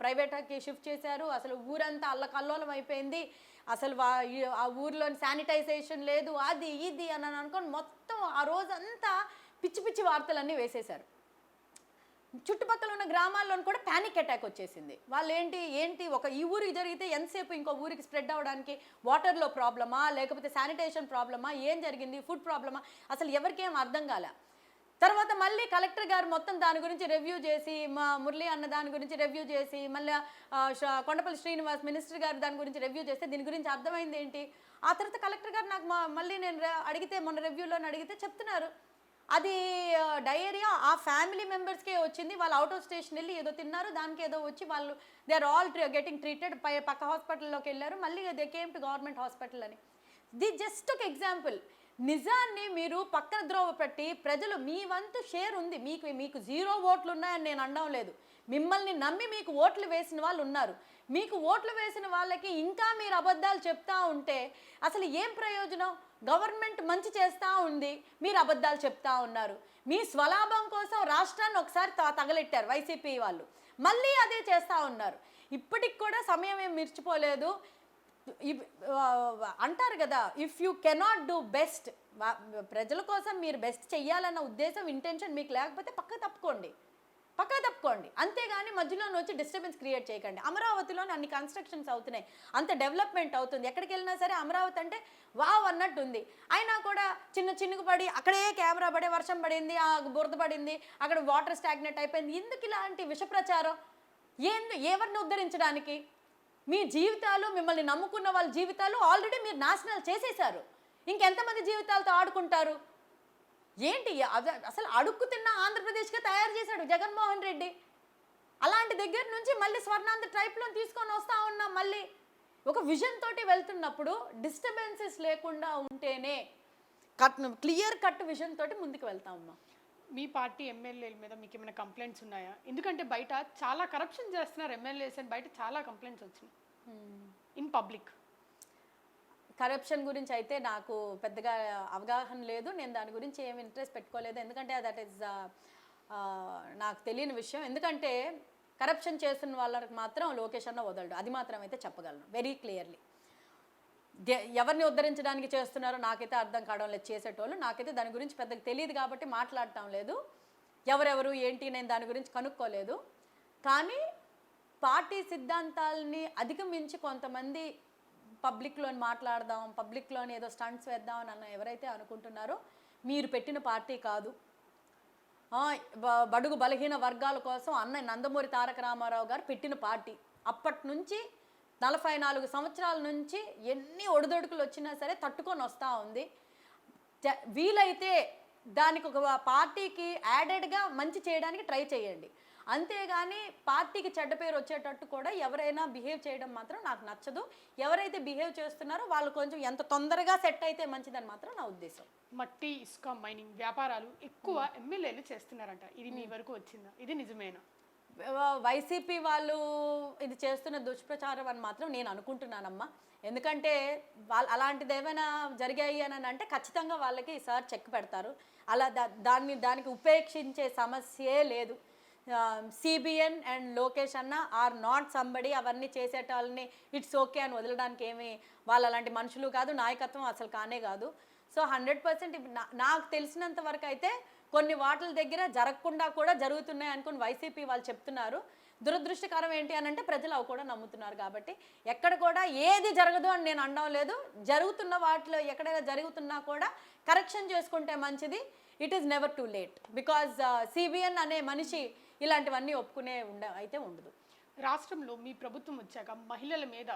ప్రైవేట్కి షిఫ్ట్ చేశారు. అసలు ఊరంతా అల్లకల్లోలం అయిపోయింది. అసలు ఆ ఊర్లోని శానిటైజేషన్ లేదు, అది ఇది అని అనుకొని మొత్తం ఆ రోజంతా పిచ్చి పిచ్చి వార్తలన్నీ వేసేశారు. చుట్టుపక్కల ఉన్న గ్రామాల్లో కూడా ప్యానిక్ అటాక్ వచ్చేసింది. వాళ్ళు ఏంటి ఒక ఈ ఊరికి జరిగితే ఎంతసేపు ఇంకో ఊరికి స్ప్రెడ్ అవ్వడానికి, వాటర్లో ప్రాబ్లమా లేకపోతే శానిటేషన్ ప్రాబ్లమా, ఏం జరిగింది, ఫుడ్ ప్రాబ్లమా, అసలు ఎవరికేం అర్థం కాలే. తర్వాత మళ్ళీ కలెక్టర్ గారు మొత్తం దాని గురించి రివ్యూ చేసి, మా మురళి అన్న దాని గురించి రివ్యూ చేసి, మళ్ళీ కొండపల్లి శ్రీనివాస్ మినిస్టర్ గారు దాని గురించి రివ్యూ చేస్తే దీని గురించి అర్థమైంది ఏంటి. ఆ తర్వాత కలెక్టర్ గారు నాకు మళ్ళీ నేను అడిగితే, మొన్న రివ్యూలో అడిగితే చెప్తున్నారు, అది డయేరియా ఆ ఫ్యామిలీ మెంబర్స్కే వచ్చింది, వాళ్ళు అవుట్ ఆఫ్ స్టేషన్ వెళ్ళి ఏదో తిన్నారు, దానికి ఏదో వచ్చి వాళ్ళు they are all getting treated, పక్క హాస్పిటల్లోకి వెళ్ళారు, మళ్ళీ they came to government hospital అని. ది జస్ట్ ఒక ఎగ్జాంపుల్. నిజాన్ని మీరు పక్కన ద్రోవ పెట్టి, ప్రజలు మీ వంతు షేర్ ఉంది, మీకు 0 ఓట్లు ఉన్నాయని నేను అనడం లేదు, మిమ్మల్ని నమ్మి మీకు ఓట్లు వేసిన వాళ్ళు ఉన్నారు. మీకు ఓట్లు వేసిన వాళ్ళకి ఇంకా మీరు అబద్ధాలు చెప్తా ఉంటే అసలు ఏం ప్రయోజనం? గవర్నమెంట్ మంచి చేస్తూ ఉంది, మీరు అబద్ధాలు చెప్తా ఉన్నారు. మీ స్వలాభం కోసం రాష్ట్రాన్ని ఒకసారి తగలెట్టారు వైసీపీ వాళ్ళు, మళ్ళీ అదే చేస్తూ ఉన్నారు. ఇప్పటికి కూడా సమయం ఏం మిర్చిపోలేదు. అంటారు కదా, if you cannot do best, ప్రజల కోసం మీరు బెస్ట్ చెయ్యాలన్న ఉద్దేశం, ఇంటెన్షన్ మీకు లేకపోతే పక్కకు తప్పుకోండి. అంతేగాని మధ్యలోనే వచ్చి డిస్టర్బెన్స్ క్రియేట్ చేయకండి. అమరావతిలోనే అన్ని కన్స్ట్రక్షన్స్ అవుతున్నాయి, అంత డెవలప్మెంట్ అవుతుంది, ఎక్కడికి వెళ్ళినా సరే అమరావతి అంటే వావ్ అన్నట్టు ఉంది. అయినా కూడా చినుకు పడి అక్కడే కెమెరా పడే, వర్షం పడింది, బురద పడింది, అక్కడ వాటర్ స్టాగ్నెట్ అయిపోయింది. ఎందుకు ఇలాంటి విష ప్రచారం? ఎవరిని ఉద్ధరించడానికి? మీ జీవితాలు, మిమ్మల్ని నమ్ముకున్న వాళ్ళ జీవితాలు ఆల్రెడీ మీరు నాశనాలు చేసేశారు. ఇంకెంతమంది జీవితాలతో ఆడుకుంటారు? ఏంటి అసలు అడుక్కు తిన్న ఆంధ్రప్రదేశ్గా తయారు చేశాడు జగన్మోహన్ రెడ్డి. అలాంటి దగ్గర నుంచి మళ్ళీ స్వర్ణాంధ్ర టైప్లో తీసుకొని వస్తూ ఉన్నాం. మళ్ళీ ఒక విజన్ తోటి వెళ్తున్నప్పుడు డిస్టర్బెన్సెస్ లేకుండా ఉంటేనే క్లియర్ కట్ విజన్ తోటి ముందుకు వెళ్తా ఉన్నాం. మీ పార్టీ ఎమ్మెల్యేల మీద మీకు ఏమైనా కంప్లైంట్స్ ఉన్నాయా? ఎందుకంటే బయట చాలా కరప్షన్ చేస్తున్నారు ఎమ్మెల్యేస్ అని బయట చాలా కంప్లైంట్స్ వచ్చినాయి ఇన్ పబ్లిక్. కరప్షన్ గురించి అయితే నాకు పెద్దగా అవగాహన లేదు, నేను దాని గురించి ఏమి ఇంట్రెస్ట్ పెట్టుకోలేదు. ఎందుకంటే దట్ ఈస్ నాకు తెలియని విషయం. ఎందుకంటే కరప్షన్ చేస్తున్న వాళ్ళకి మాత్రం లోకేష్ అన్న వదలడు, అది మాత్రం అయితే చెప్పగలను వెరీ క్లియర్లీ. ఎవరిని ఉద్ధరించడానికి చేస్తున్నారో నాకైతే అర్థం కావడం లేదు చేసేటోళ్ళు. నాకైతే దాని గురించి పెద్దగా తెలియదు కాబట్టి మాట్లాడటం లేదు. ఎవరెవరు ఏంటి నేను దాని గురించి కనుక్కోలేదు. కానీ పార్టీ సిద్ధాంతాలని అధిగమించి కొంతమంది పబ్లిక్లోని మాట్లాడదాం, పబ్లిక్లోని ఏదో స్టంట్స్ వేద్దాం అని ఎవరైతే అనుకుంటున్నారో, మీరు పెట్టిన పార్టీ కాదు, బడుగు బలహీన వర్గాల కోసం అన్న నందమూరి తారక రామారావు గారు పెట్టిన పార్టీ. అప్పటి నుంచి 44 సంవత్సరాల నుంచి ఎన్ని ఒడిదొడుకులు వచ్చినా సరే తట్టుకొని వస్తూ ఉంది. వీలైతే దానికి ఒక పార్టీకి యాడెడ్గా మంచి చేయడానికి ట్రై చేయండి, అంతేగాని పార్టీకి చెడ్డ పేరు వచ్చేటట్టు కూడా ఎవరైనా బిహేవ్ చేయడం మాత్రం నాకు నచ్చదు. ఎవరైతే బిహేవ్ చేస్తున్నారో వాళ్ళు కొంచెం ఎంత తొందరగా సెట్ అయితే మంచిదని మాత్రం నా ఉద్దేశం. మట్టి ఇసుక మైనింగ్ వ్యాపారాలు ఎక్కువ ఎమ్మెల్యేలు చేస్తున్నారంట, ఇది మీ వరకు వచ్చిందా? ఇది నిజమేనా? వైసీపీ వాళ్ళు ఇది చేస్తున్న దుష్ప్రచారం అని మాత్రం నేను అనుకుంటున్నానమ్మా. ఎందుకంటే అలాంటిది ఏమైనా జరిగాయి అని అంటే ఖచ్చితంగా వాళ్ళకి ఈసారి చెక్ పెడతారు. అలా దానికి ఉపేక్షించే సమస్యే లేదు. సిబిఎన్ అండ్ లోకేష్ అన్న ఆర్ నాట్ సంబడి అవన్నీ చేసేటాలని ఇట్స్ ఓకే అని వదలడానికి ఏమి వాళ్ళు అలాంటి మనుషులు కాదు, నాయకత్వం అసలు కానే కాదు. సో 100% నాకు తెలిసినంత వరకు అయితే కొన్ని వాటిల దగ్గర జరగకుండా కూడా జరుగుతున్నాయి అనుకుని వైసీపీ వాళ్ళు చెప్తున్నారు. దురదృష్టకరం ఏంటి అని అంటే ప్రజలు అవి కూడా నమ్ముతున్నారు. కాబట్టి ఎక్కడ కూడా ఏది జరగదు అని నేను అనడం లేదు. జరుగుతున్న వాటిలో ఎక్కడైనా జరుగుతున్నా కూడా కరెక్షన్ చేసుకుంటే మంచిది. It is never too late. Because CBN అనే మనిషి ఇలాంటివన్నీ ఒప్పుకునే అయితే ఉండదు. రాష్ట్రంలో మీ ప్రభుత్వం వచ్చాక మహిళల మీద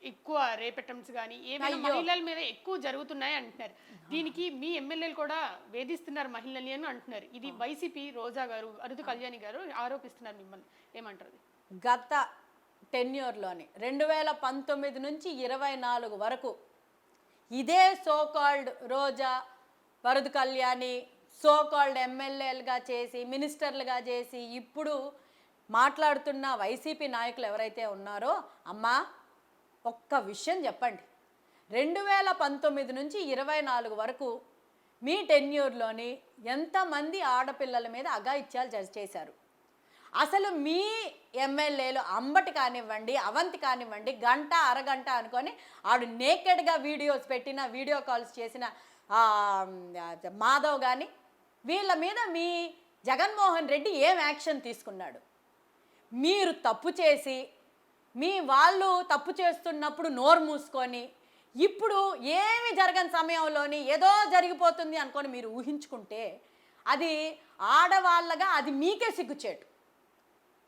ఎక్కువ రేప్ అటెంప్ట్స్ కానీ ఏమైనా మహిళల మీద ఎక్కువ జరుగుతున్నాయి అంటున్నారు. దీనికి మీ ఎమ్మెల్యేలు కూడా వేధిస్తున్నారు మహిళల్ని అని అంటున్నారు. ఇది వైసీపీ రోజా గారు, అరుదు కళ్యాణి గారు ఆరోపిస్తున్నారు మిమ్మల్ని, ఏమంటారు? గత టెన్యూర్లోని 2019 నుంచి 24 వరకు ఇదే సోకాల్డ్ రోజా, వరదు కళ్యాణి సోకాల్డ్ ఎమ్మెల్యేలుగా చేసి మినిస్టర్లుగా చేసి ఇప్పుడు మాట్లాడుతున్న వైసీపీ నాయకులు ఎవరైతే ఉన్నారో, అమ్మా ఒక్క విషయం చెప్పండి, 2019 నుంచి 24 వరకు మీ టెన్యూర్లోని ఎంతమంది ఆడపిల్లల మీద అఘాయిత్యాలు చేశారు? అసలు మీ ఎమ్మెల్యేలు అంబటి కానివ్వండి, అవంతి కానివ్వండి, గంట అరగంట అనుకొని ఆడు నేకెడ్గా వీడియోస్ పెట్టిన, వీడియో కాల్స్ చేసిన మాధవ్ కానీ వీళ్ళ మీద మీ జగన్మోహన్ రెడ్డి ఏం యాక్షన్ తీసుకున్నాడు? మీరు తప్పు చేసి మీ వాళ్ళు తప్పు చేస్తున్నప్పుడు నోరు మూసుకొని ఇప్పుడు ఏమి జరగని సమయంలోని ఏదో జరిగిపోతుంది అనుకొని మీరు ఊహించుకుంటే అది ఆడవాళ్ళగా అది మీకే సిగ్గుచేటు,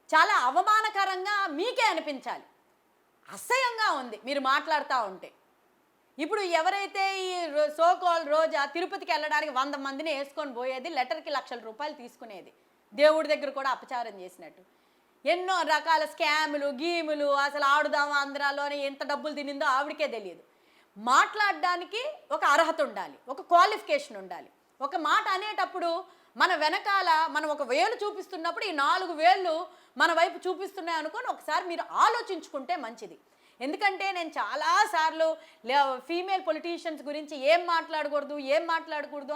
చాలా అవమానకరంగా మీకే అనిపించాలి. అసహ్యంగా ఉంది మీరు మాట్లాడుతూ ఉంటే. ఇప్పుడు ఎవరైతే ఈ సోకాల్ రోజా తిరుపతికి వెళ్ళడానికి 100 మందిని వేసుకొని పోయేది, లెటర్కి లక్షల రూపాయలు తీసుకునేది, దేవుడి దగ్గర కూడా అపచారం చేసినట్టు ఎన్నో రకాల స్కాములు గీములు, అసలు ఆడుదామా ఆంధ్రాలోనే ఎంత డబ్బులు తినిందో ఆవిడకే తెలియదు. మాట్లాడడానికి ఒక అర్హత ఉండాలి, ఒక క్వాలిఫికేషన్ ఉండాలి. ఒక మాట అనేటప్పుడు మన వెనకాల మనం ఒక వేలు చూపిస్తున్నప్పుడు ఈ 4 వేళ్ళు మన వైపు చూపిస్తున్నాయి అనుకొని ఒకసారి మీరు ఆలోచించుకుంటే మంచిది. ఎందుకంటే నేను చాలాసార్లు ఫీమేల్ పొలిటీషియన్స్ గురించి ఏం మాట్లాడకూడదు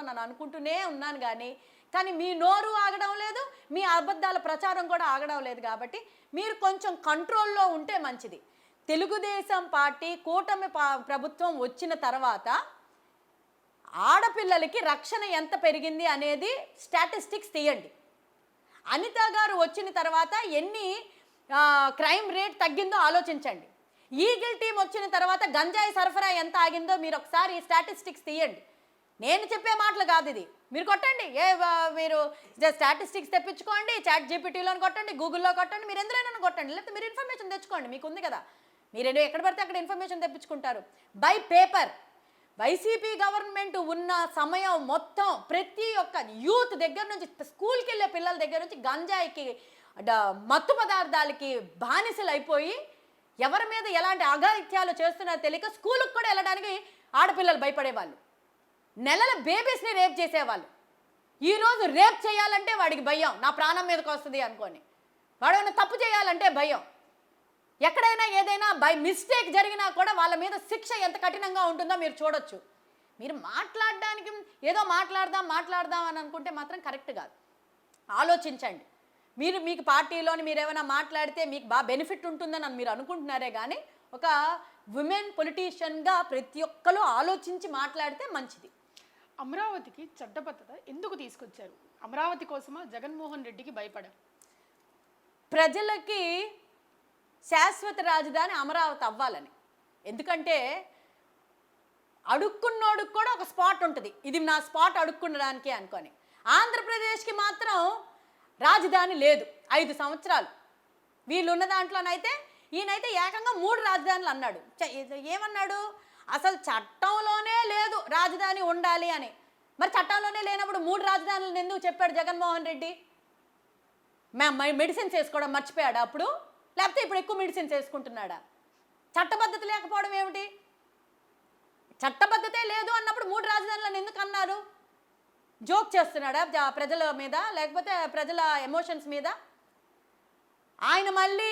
అని అనుకుంటూనే ఉన్నాను, కానీ మీ నోరు ఆగడం లేదు, మీ అబద్ధాల ప్రచారం కూడా ఆగడం లేదు. కాబట్టి మీరు కొంచెం కంట్రోల్లో ఉంటే మంచిది. తెలుగుదేశం పార్టీ కూటమి ప్రభుత్వం వచ్చిన తర్వాత ఆడపిల్లలకి రక్షణ ఎంత పెరిగింది అనేది స్టాటిస్టిక్స్ తీయండి. అనిత గారు వచ్చిన తర్వాత ఎన్ని క్రైమ్ రేట్ తగ్గిందో ఆలోచించండి. ఈగిల్ టీం వచ్చిన తర్వాత గంజాయి సరఫరా ఎంత ఆగిందో మీరు ఒకసారి స్టాటిస్టిక్స్ తీయండి. నేను చెప్పే మాటలు కాదు ఇది, మీరు కొట్టండి. మీరు స్టాటిస్టిక్స్ తెప్పించుకోండి, చాట్ జీపీటీలో కొట్టండి, గూగుల్లో కొట్టండి, మీరు ఎందులోనైనా కొట్టండి, లేకపోతే మీరు ఇన్ఫర్మేషన్ తెచ్చుకోండి, మీకు ఉంది కదా, మీరు ఎక్కడ పడితే అక్కడ ఇన్ఫర్మేషన్ తెప్పించుకుంటారు. బై పేపర్ వైసీపీ గవర్నమెంట్ ఉన్న సమయం మొత్తం ప్రతి ఒక్క యూత్ దగ్గర నుంచి, స్కూల్కి వెళ్ళే పిల్లల దగ్గర నుంచి గంజాయికి మత్తు పదార్థాలకి బానిసలు అయిపోయి ఎవరి మీద ఎలాంటి అఘాయిత్యాలు చేస్తున్నారో తెలియక స్కూల్కి కూడా వెళ్ళడానికి ఆడపిల్లలు భయపడేవాళ్ళు. నెలల బేబీస్ని రేప్ చేసేవాళ్ళు. ఈరోజు రేప్ చేయాలంటే వాడికి భయం, నా ప్రాణం మీదకి వస్తుంది అనుకొని. వాడు ఏమైనా తప్పు చేయాలంటే భయం. ఎక్కడైనా ఏదైనా బై మిస్టేక్ జరిగినా కూడా వాళ్ళ మీద శిక్ష ఎంత కఠినంగా ఉంటుందో మీరు చూడొచ్చు. మీరు మాట్లాడడానికి ఏదో మాట్లాడదాం అని అనుకుంటే మాత్రం కరెక్ట్ కాదు. ఆలోచించండి. మీకు పార్టీలోని మీరు ఏమైనా మాట్లాడితే మీకు బాగా బెనిఫిట్ ఉంటుందని మీరు అనుకుంటున్నారే కానీ ఒక విమెన్ పొలిటీషియన్గా ప్రతి ఒక్కరు ఆలోచించి మాట్లాడితే మంచిది. అమరావతికి చట్టబద్ధత ఎందుకు తీసుకొచ్చారు? అమరావతి కోసమా జగన్మోహన్ రెడ్డికి భయపడారు? ప్రజలకి శాశ్వత రాజధాని అమరావతి అవ్వాలని. ఎందుకంటే అడుక్కున్నోడికి కూడా ఒక స్పాట్ ఉంటుంది, ఇది నా స్పాట్ అడుక్కునడానికి అనుకొని. ఆంధ్రప్రదేశ్కి మాత్రం రాజధాని లేదు 5 సంవత్సరాలు. వీళ్ళున్న దాంట్లోనైతే ఈయనైతే ఏకంగా 3 రాజధానులు అన్నాడు. ఏమన్నాడు? అసలు చట్టంలోనే లేదు రాజధాని ఉండాలి అని. మరి చట్టంలోనే లేనప్పుడు 3 రాజధానులను ఎందుకు చెప్పాడు జగన్మోహన్ రెడ్డి? మెడిసిన్స్ వేసుకోవడం మర్చిపోయాడా అప్పుడు? లేకపోతే ఇప్పుడు ఎక్కువ మెడిసిన్స్ వేసుకుంటున్నాడా? చట్టబద్ధత లేకపోవడం ఏమిటి? చట్టబద్ధతే లేదు అన్నప్పుడు 3 రాజధానులను ఎందుకు అన్నారు? జోక్ చేస్తున్నాడా ప్రజల మీద, లేకపోతే ప్రజల ఎమోషన్స్ మీద? ఆయన మళ్ళీ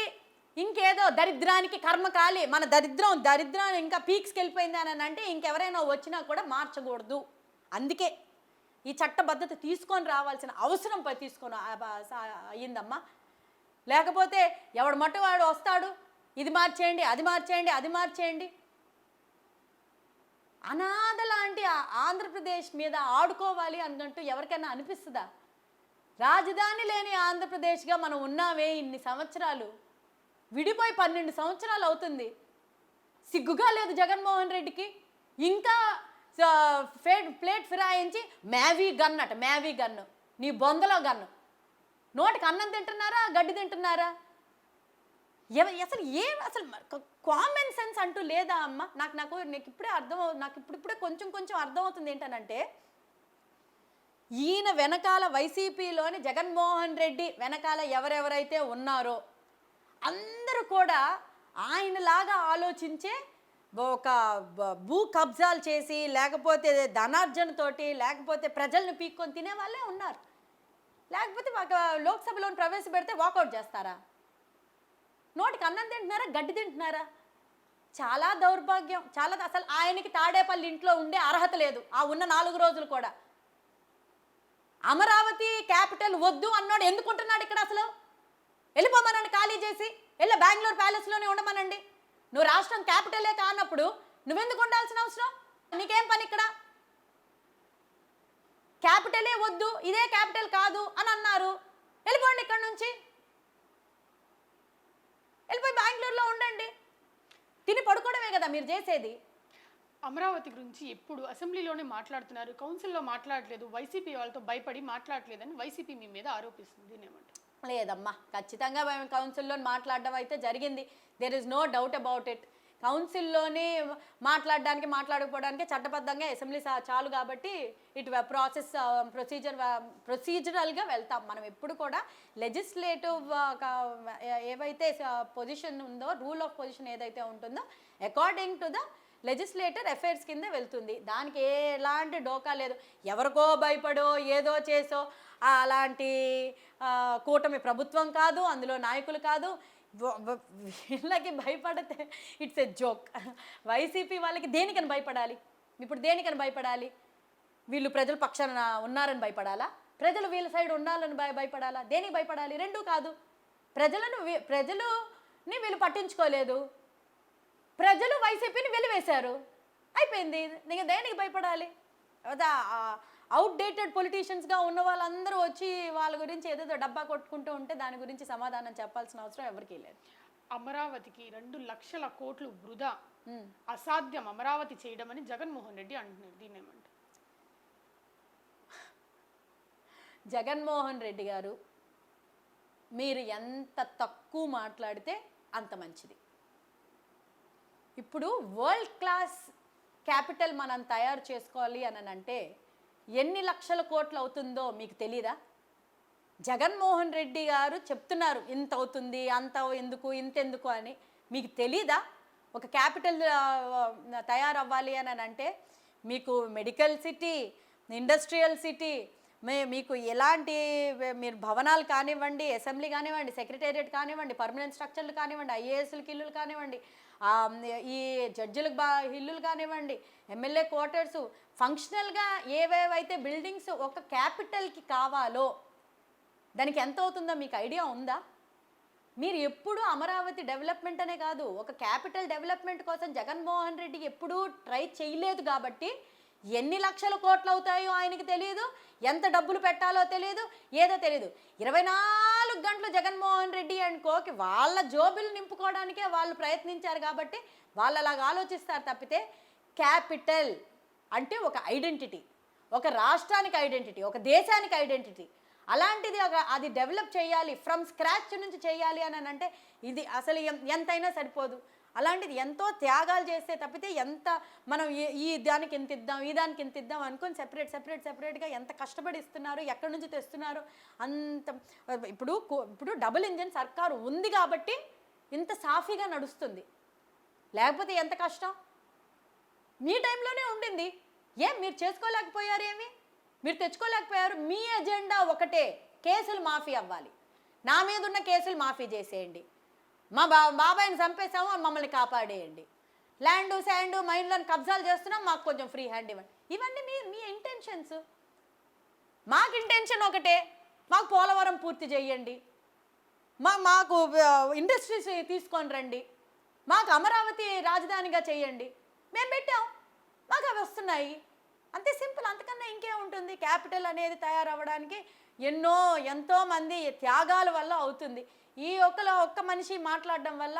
ఇంకేదో దరిద్రానికి కర్మకాలి, మన దరిద్రం ఇంకా పీక్స్కి వెళ్ళిపోయింది అని అంటే ఇంకెవరైనా వచ్చినా కూడా మార్చకూడదు. అందుకే ఈ చట్టబద్ధత తీసుకొని రావాల్సిన అవసరం తీసుకొని అయ్యిందమ్మా. లేకపోతే ఎవడు మట్టు వాడు వస్తాడు, ఇది మార్చేయండి, అది మార్చేయండి, అది మార్చేయండి. అనాథ లాంటి ఆంధ్రప్రదేశ్ మీద ఆడుకోవాలి అన్నట్టు ఎవరికైనా అనిపిస్తుందా? రాజధాని లేని ఆంధ్రప్రదేశ్గా మనం ఉన్నామే ఇన్ని సంవత్సరాలు, విడిపోయి 12 సంవత్సరాలు అవుతుంది. సిగ్గుగా లేదు జగన్మోహన్ రెడ్డికి? ఇంకా ప్లేట్ ఫిరాయించి మ్యావీ గన్ను, నీ బొందలో గన్ను. నోటికి అన్నం తింటున్నారా, గడ్డి తింటున్నారా? అసలు కామన్ సెన్స్ అంటూ లేదా అమ్మ? నాకు ఇప్పుడిప్పుడే కొంచెం అర్థమవుతుంది. ఏంటనంటే ఈయన వెనకాల వైసీపీలోని జగన్మోహన్ రెడ్డి వెనకాల ఎవరెవరైతే ఉన్నారో అందరూ కూడా ఆయనలాగా ఆలోచించే ఒక భూ కబ్జాలు చేసి, లేకపోతే ధనార్జనతోటి, లేకపోతే ప్రజల్ని పీక్కొని తినే వాళ్ళే ఉన్నారు. లేకపోతే లోక్సభలోని ప్రవేశపెడితే వాకౌట్ చేస్తారా? నోటికి అన్నం తింటున్నారా, గడ్డి తింటున్నారా? చాలా దౌర్భాగ్యం. అసలు ఆయనకి తాడేపల్లి ఇంట్లో ఉండే అర్హత లేదు ఆ ఉన్న 4 రోజులు కూడా. అమరావతి క్యాపిటల్ వద్దు అన్నాడు, ఎందుకుంటున్నాడు ఇక్కడ? అసలు వెళ్ళిపోమనండి, ఖాళీ చేసి వెళ్ళి బెంగళూరు ప్యాలెస్లోనే ఉండమనండి. నువ్వు రాష్ట్రం క్యాపిటలే కానప్పుడు నువ్వెందుకు ఉండాల్సిన అవసరం? నీకేం పని ఇక్కడ? క్యాపిటలే వద్దు, ఇదే క్యాపిటల్ కాదు అని అన్నారు. వెళ్ళిపోండి ఇక్కడ నుంచి, వెళ్ళిపోయి బెంగళూరులో ఉండండి. తిని పడుకోవడమే కదా మీరు చేసేది. అమరావతి గురించి ఎప్పుడు అసెంబ్లీలోనే మాట్లాడుతున్నారు, కౌన్సిల్లో మాట్లాడలేదు, వైసీపీ వాళ్ళతో భయపడి మాట్లాడలేదని వైసీపీ మీ మీద ఆరోపిస్తుంది. ఏమంటారు? లేదమ్మా, ఖచ్చితంగా మేము కౌన్సిల్లో మాట్లాడడం అయితే జరిగింది. There is no doubt about it. కౌన్సిల్లోనే మాట్లాడకపోవడానికి చట్టబద్ధంగా అసెంబ్లీ చాలు కాబట్టి ప్రొసీజరల్గా వెళ్తాం. మనం ఎప్పుడు కూడా లెజిస్లేటివ్ ఏవైతే పొజిషన్ ఉందో, రూల్ ఆఫ్ పొజిషన్ ఏదైతే ఉంటుందో according to the legislator affairs కింద వెళ్తుంది. దానికి ఎలాంటి డోకా లేదు. ఎవరికో భయపడో ఏదో చేసో అలాంటి కూటమి ప్రభుత్వం కాదు, అందులో నాయకులు కాదు. వీళ్ళకి భయపడితే ఇట్స్ ఎ జోక్. వైసీపీ వాళ్ళకి దేనికని భయపడాలి? ఇప్పుడు దేనికని భయపడాలి? వీళ్ళు ప్రజల పక్షాన ఉన్నారని భయపడాలా? ప్రజలు వీళ్ళ సైడ్ ఉండాలని భయపడాలా? దేనికి భయపడాలి? రెండూ కాదు. ప్రజలని వీళ్ళు పట్టించుకోలేదు, ప్రజలు వైసీపీని వెలివేశారు, అయిపోయింది. నీకు దేనికి భయపడాలి? అవుట్డేటెడ్ పొలిటీషియన్స్గా ఉన్న వాళ్ళందరూ వచ్చి వాళ్ళ గురించి ఏదేదో డబ్బా కొట్టుకుంటూ ఉంటే దాని గురించి సమాధానం చెప్పాల్సిన అవసరం ఎవరికీ లేదు. అమరావతికి 2 లక్షల కోట్లు వృధా, అసాధ్యం అమరావతి చేయడం అని జగన్మోహన్ రెడ్డి అంటున్నారు. దీన్ని ఏమంటారు? జగన్మోహన్ రెడ్డి గారు, మీరు ఎంత తక్కువ మాట్లాడితే అంత మంచిది. ఇప్పుడు వరల్డ్ క్లాస్ క్యాపిటల్ మనం తయారు చేసుకోవాలి అని అంటే ఎన్ని లక్షల కోట్లు అవుతుందో మీకు తెలీదా? జగన్మోహన్ రెడ్డి గారు చెప్తున్నారు ఇంత అవుతుంది, అంత ఇంతెందుకు అని. మీకు తెలీదా? ఒక క్యాపిటల్ తయారవ్వాలి అని అంటే మీకు మెడికల్ సిటీ, ఇండస్ట్రియల్ సిటీ, మీకు ఎలాంటి మీరు భవనాలు కానివ్వండి, అసెంబ్లీ కానివ్వండి, సెక్రటేరియట్ కానివ్వండి, పర్మనెంట్ స్ట్రక్చర్లు కానివ్వండి, ఐఏఎస్లకి ఇల్లులు కానివ్వండి, ఈ జడ్జిలకు ఇల్లులు కానివ్వండి, ఎమ్మెల్యే క్వార్టర్సు, ఫంక్షనల్గా ఏవేవైతే బిల్డింగ్స్ ఒక క్యాపిటల్కి కావాలో దానికి ఎంత అవుతుందో మీకు ఐడియా ఉందా? మీరు ఎప్పుడూ అమరావతి డెవలప్మెంట్ అనే కాదు, ఒక క్యాపిటల్ డెవలప్మెంట్ కోసం జగన్మోహన్ రెడ్డి ఎప్పుడూ ట్రై చేయలేదు. కాబట్టి ఎన్ని లక్షల కోట్లు అవుతాయో ఆయనకి తెలియదు, ఎంత డబ్బులు పెట్టాలో తెలియదు, ఏదో తెలియదు. 24 గంటలు జగన్మోహన్ రెడ్డి అండ్ కోకి వాళ్ళ జోబులు నింపుకోవడానికే వాళ్ళు ప్రయత్నించారు. కాబట్టి వాళ్ళు అలాగ ఆలోచిస్తారు తప్పితే క్యాపిటల్ అంటే ఒక ఐడెంటిటీ, ఒక రాష్ట్రానికి ఐడెంటిటీ, ఒక దేశానికి ఐడెంటిటీ. అలాంటిది అది డెవలప్ చేయాలి, ఫ్రమ్ స్క్రాచ్ నుంచి చేయాలి అని అంటే ఇది అసలు ఎంతైనా సరిపోదు. అలాంటిది ఎంతో త్యాగాలు చేస్తే తప్పితే ఎంత మనం ఈ దానికి ఇంత ఇద్దాం, ఈ దానికి ఇంత ఇద్దాం అనుకొని సెపరేట్గా ఎంత కష్టపడి ఇస్తున్నారు, ఎక్కడి నుంచి తెస్తున్నారు అంత. ఇప్పుడు డబుల్ ఇంజిన్ సర్కారు ఉంది కాబట్టి ఇంత సాఫీగా నడుస్తుంది, లేకపోతే ఎంత కష్టం. మీ టైంలోనే ఉండింది, మీరు చేసుకోలేకపోయారు, మీరు తెచ్చుకోలేకపోయారు. మీ ఎజెండా ఒకటే, కేసులు మాఫీ అవ్వాలి, నా మీద ఉన్న కేసులు మాఫీ చేసేయండి, మా బాబాయిని చంపేసాము మమ్మల్ని కాపాడేయండి, ల్యాండు శాండు మైండ్లను కబ్జాలు చేస్తున్నాం, మాకు కొంచెం ఫ్రీ హ్యాండ్ ఇవ్వండి. ఇవన్నీ మీ ఇంటెన్షన్స్. మాకు ఇంటెన్షన్ ఒకటే, మాకు పోలవరం పూర్తి చేయండి, మాకు ఇండస్ట్రీస్ తీసుకొని రండి, మాకు అమరావతి రాజధానిగా చేయండి. మేము పెట్టాం, మాకు అవి వస్తున్నాయి, అంతే సింపుల్. అంతకన్నా ఇంకే ఉంటుంది. క్యాపిటల్ అనేది తయారవ్వడానికి ఎంతోమంది త్యాగాల వల్ల అవుతుంది. ఈ ఒక్క మనిషి మాట్లాడడం వల్ల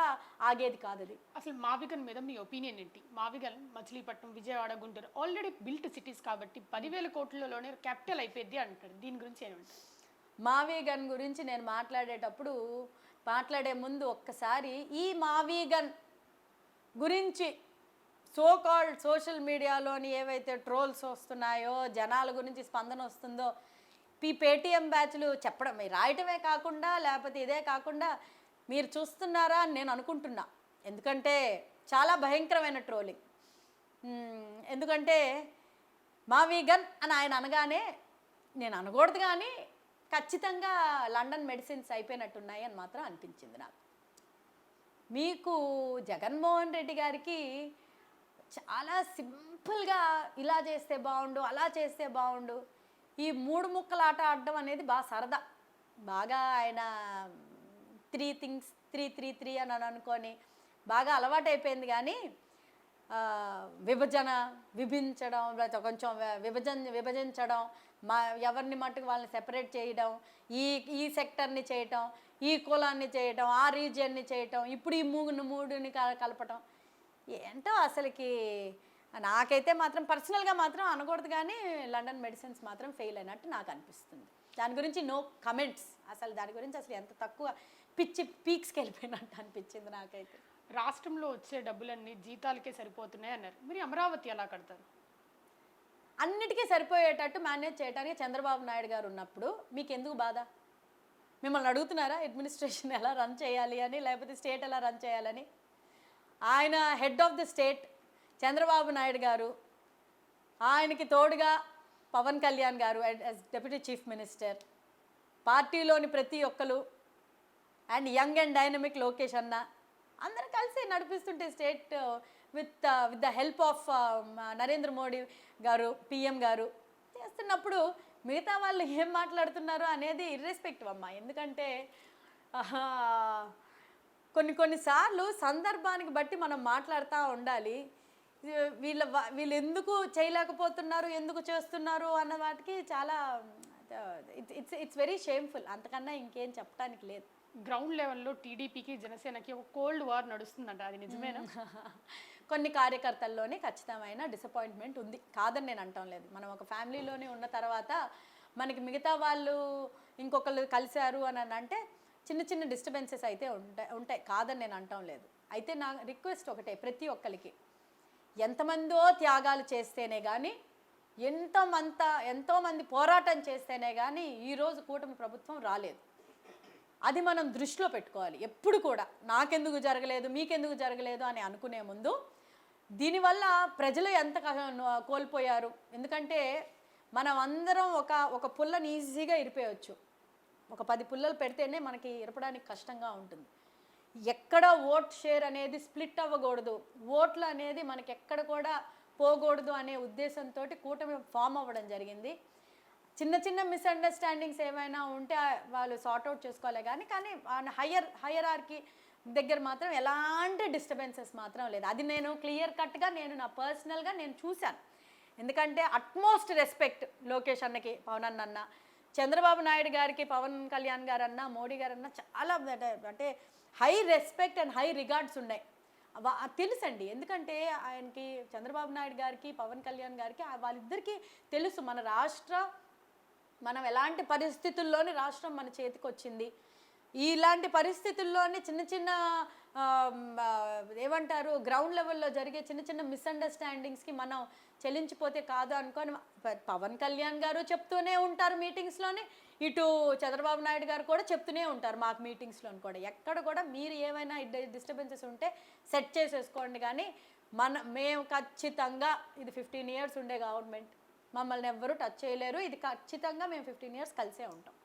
ఆగేది కాదు అది. అసలు మావిగన్ మీద మీ ఒపీనియన్ ఏంటి? మావిగన్, Machilipatnam, Vijayawada, Guntur already built cities కాబట్టి 10,000 కోట్లలోనే క్యాపిటల్ అయిపోయింది అంటారు. దీని గురించి ఏమంటారు? మావిగన్ గురించి నేను మాట్లాడే ముందు ఒక్కసారి ఈ మావిగన్ గురించి కాల్డ్ సోషల్ మీడియాలోని ఏవైతే ట్రోల్స్ వస్తున్నాయో, జనాల గురించి స్పందన వస్తుందో, పేటీఎం బ్యాచ్లు చెప్పడం, రాయటమే కాకుండా లేకపోతే ఇదే కాకుండా మీరు చూస్తున్నారా అని నేను అనుకుంటున్నా. ఎందుకంటే చాలా భయంకరమైన ట్రోలింగ్. ఎందుకంటే మావిగన్ అని ఆయన అనగానే నేను అనకూడదు, కానీ ఖచ్చితంగా లండన్ మెడిసిన్స్ అయిపోయినట్టున్నాయి అని మాత్రం అనిపించింది నాకు. మీకు జగన్మోహన్ రెడ్డి గారికి చాలా సింపుల్గా ఇలా చేస్తే బాగుండు, అలా చేస్తే బాగుండు, ఈ 3 ముక్కల ఆట ఆడడం అనేది బాగా సరదా. బాగా ఆయన 3 things 3 అని అనుకొని బాగా అలవాటైపోయింది. కానీ విభించడం, కొంచెం విభజించడం, ఎవరిని మట్టుకు వాళ్ళని సెపరేట్ చేయడం, ఈ సెక్టర్ని చేయటం, ఈ కులాన్ని చేయటం, ఆ రీజియన్ని చేయటం, ఇప్పుడు ఈ మూడుని కలపటం, ఏంటో అసలుకి. నాకైతే మాత్రం పర్సనల్గా మాత్రం అనకూడదు, కానీ లండన్ మెడిసిన్స్ మాత్రం ఫెయిల్ అయినట్టు నాకు అనిపిస్తుంది. దాని గురించి నో కమెంట్స్. అసలు దాని గురించి అసలు ఎంత తక్కువ పీక్స్కి వెళ్ళిపోయినట్టు అనిపించింది నాకైతే. రాష్ట్రంలో వచ్చే డబ్బులన్నీ జీతాలకే సరిపోతున్నాయి అన్నారు. మీరు అమరావతి ఎలా కడతారు? అన్నిటికీ సరిపోయేటట్టు మేనేజ్ చేయడానికి చంద్రబాబు నాయుడు గారు ఉన్నప్పుడు మీకు ఎందుకు బాధ? మిమ్మల్ని అడుగుతున్నారా అడ్మినిస్ట్రేషన్ ఎలా రన్ చేయాలి అని, లేకపోతే స్టేట్ ఎలా రన్ చేయాలని? ఆయన head of the state Chandrababu Naidu గారు, ఆయనకి తోడుగా పవన్ కళ్యాణ్ గారు యాజ్ డెప్యూటీ చీఫ్ మినిస్టర్, పార్టీలోని ప్రతి ఒక్కరు and young and dynamic Lokesh అన్న, అందరూ కలిసి నడిపిస్తుంటే state with the help of Narendra Modi garu, PM గారు చేస్తున్నప్పుడు మిగతా వాళ్ళు ఏం మాట్లాడుతున్నారు అనేది ఇర్రెస్పెక్టివ్ అమ్మా. ఎందుకంటే కొన్నిసార్లు సందర్భానికి బట్టి మనం మాట్లాడుతూ ఉండాలి. వీళ్ళు ఎందుకు చేయలేకపోతున్నారు, ఎందుకు చేస్తున్నారు అన్న వాటికి చాలా ఇట్స్ వెరీ షేమ్ఫుల్. అంతకన్నా ఇంకేం చెప్పడానికి లేదు. గ్రౌండ్ లెవెల్లో టీడీపీకి జనసేనకి ఒక కోల్డ్ వార్ నడుస్తుందంట, అది నిజమేనా? కొన్ని కార్యకర్తల్లోనే ఖచ్చితమైన డిసప్పాయింట్మెంట్ ఉంది, కాదని నేను అంటాం లేదు. మనం ఒక ఫ్యామిలీలోనే ఉన్న తర్వాత మనకి మిగతా వాళ్ళు ఇంకొకళ్ళు కలిశారు అని అంటే చిన్న డిస్టర్బెన్సెస్ అయితే ఉంటాయి, కాదని నేను అంటాం లేదు. అయితే నా రిక్వెస్ట్ ఒకటే, ప్రతి ఒక్కరికి ఎంతమందో త్యాగాలు చేస్తేనే కానీ, ఎంతోమంది పోరాటం చేస్తేనే కానీ ఈరోజు కూటమి ప్రభుత్వం రాలేదు. అది మనం దృష్టిలో పెట్టుకోవాలి ఎప్పుడు కూడా. నాకెందుకు జరగలేదు, మీకెందుకు జరగలేదు అని అనుకునే ముందు దీనివల్ల ప్రజలు ఎంత కోల్పోయారు. ఎందుకంటే మనం అందరం ఒక పుల్లని ఈజీగా ఇరిపేయచ్చు, ఒక 10 పుల్లలు పెడితేనే మనకి ఇరపడానికి కష్టంగా ఉంటుంది. ఎక్కడ ఓట్ షేర్ అనేది స్ప్లిట్ అవ్వకూడదు, ఓట్లు అనేది మనకి ఎక్కడ కూడా పోకూడదు అనే ఉద్దేశంతో కూటమి ఫామ్ అవ్వడం జరిగింది. చిన్న మిస్అండర్స్టాండింగ్స్ ఏమైనా ఉంటే వాళ్ళు సార్ట్అవుట్ చేసుకోవాలి, కానీ హయ్యరార్కీ దగ్గర మాత్రం ఎలాంటి డిస్టర్బెన్సెస్ మాత్రం లేదు. అది నేను క్లియర్ కట్గా నా పర్సనల్గా నేను చూశాను. ఎందుకంటే అట్మోస్ట్ రెస్పెక్ట్ లోకేష్ అన్నకి, పవన్ అన్న, చంద్రబాబు నాయుడు గారికి, పవన్ కళ్యాణ్ గారు అన్న, మోడీ గారు అన్న, చాలా అంటే high respect and high regards ఉన్నాయి. తెలుసండి. ఎందుకంటే ఆయనకి చంద్రబాబు నాయుడు గారికి, పవన్ కళ్యాణ్ గారికి వాళ్ళిద్దరికీ తెలుసు మనం ఎలాంటి పరిస్థితుల్లోని రాష్ట్రం మన చేతికొచ్చింది. ఇలాంటి పరిస్థితుల్లోని చిన్న చిన్న ఏమంటారు గ్రౌండ్ లెవెల్లో జరిగే చిన్న చిన్న మిస్అండర్స్టాండింగ్స్కి మనం చెల్లించిపోతే కాదు అనుకొని పవన్ కళ్యాణ్ గారు చెప్తూనే ఉంటారు మీటింగ్స్లోని, ఇటు చంద్రబాబు నాయుడు గారు కూడా చెప్తూనే ఉంటారు మాకు మీటింగ్స్లో కూడా. ఎక్కడ కూడా మీరు ఏమైనా డిస్టర్బెన్సెస్ ఉంటే సెట్ చేసేసుకోండి, కానీ మేము ఖచ్చితంగా ఇది 15 years ఉండే గవర్నమెంట్, మమ్మల్ని ఎవ్వరూ టచ్ చేయలేరు, ఇది ఖచ్చితంగా మేము 15 years కలిసే ఉంటాం.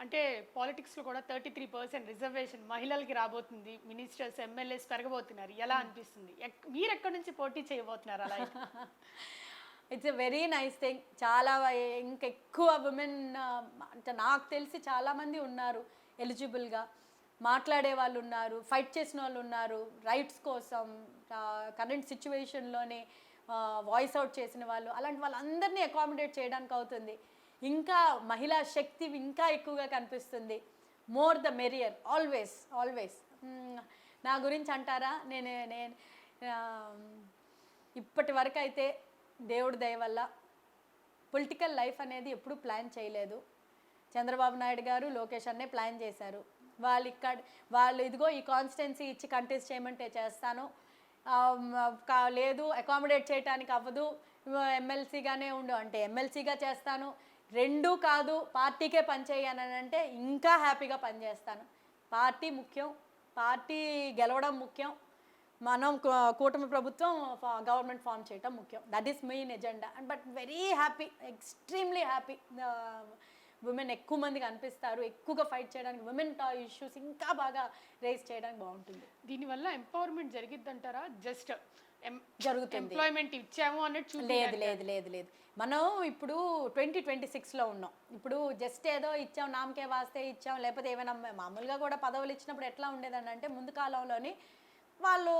అంటే పాలిటిక్స్లో కూడా 33% రిజర్వేషన్ మహిళలకి రాబోతుంది, మినిస్టర్స్ ఎమ్మెల్యేస్ పెరగబోతున్నారు, ఎలా అనిపిస్తుంది? మీరు ఎక్కడి నుంచి పోటీ చేయబోతున్నారు అలా? It's a very nice thing. చాలా ఇంకెక్కువ విమెన్ అంటే నాకు తెలిసి చాలామంది ఉన్నారు ఎలిజిబుల్గా, మాట్లాడే వాళ్ళు ఉన్నారు, ఫైట్ చేసిన వాళ్ళు ఉన్నారు రైట్స్ కోసం, కరెంట్ సిచ్యువేషన్లోనే వాయిస్ అవుట్ చేసిన వాళ్ళు, అలాంటి వాళ్ళందరినీ అకామిడేట్ చేయడానికి అవుతుంది. ఇంకా మహిళా శక్తి ఇంకా ఎక్కువగా కనిపిస్తుంది. More the merrier, always always. నా గురించి అంటారా, నేను ఇప్పటి వరకు అయితే దేవుడి దయ వల్ల పొలిటికల్ లైఫ్ అనేది ఎప్పుడూ ప్లాన్ చేయలేదు. చంద్రబాబు నాయుడు గారు, లోకేష్ అన్నే ప్లాన్ చేశారు. వాళ్ళు ఇదిగో ఈ కాన్స్టిట్యున్సీ ఇచ్చి కంటెస్ట్ చేయమంటే చేస్తాను, లేదు అకామిడేట్ చేయడానికి అవ్వదు, ఎమ్మెల్సీగానే ఉండు అంటే ఎమ్మెల్సీగా చేస్తాను, రెండూ కాదు పార్టీకే పనిచేయని అంటే ఇంకా హ్యాపీగా పనిచేస్తాను. పార్టీ ముఖ్యం, పార్టీ గెలవడం ముఖ్యం, మనం కూటమి ప్రభుత్వం గవర్నమెంట్ ఫామ్ చేయడం ముఖ్యం. That is main agenda. And but very happy, extremely happy. Women ఎక్కువ మంది కనిపిస్తారు, ఎక్కువగా ఫైట్ చేయడానికి, ఉమెన్ ఇష్యూస్ ఇంకా బాగా రేస్ చేయడానికి బాగుంటుంది. దీనివల్ల ఎంపవర్మెంట్ జరిగిద్దంటారా? జస్ట్ జరుగుతుంది, ఎంప్లాయ్మెంట్ ఇచ్చాము అన్నట్టు? లేదు లేదు లేదు లేదు. మనం ఇప్పుడు 2026లో ఉన్నాం. ఇప్పుడు జస్ట్ ఏదో ఇచ్చాం, నామకే వాస్తే ఇచ్చాం, లేకపోతే ఏమైనా మామూలుగా కూడా పదవులు ఇచ్చినప్పుడు ఎట్లా ఉండేదని అంటే ముందు కాలంలోని వాళ్ళు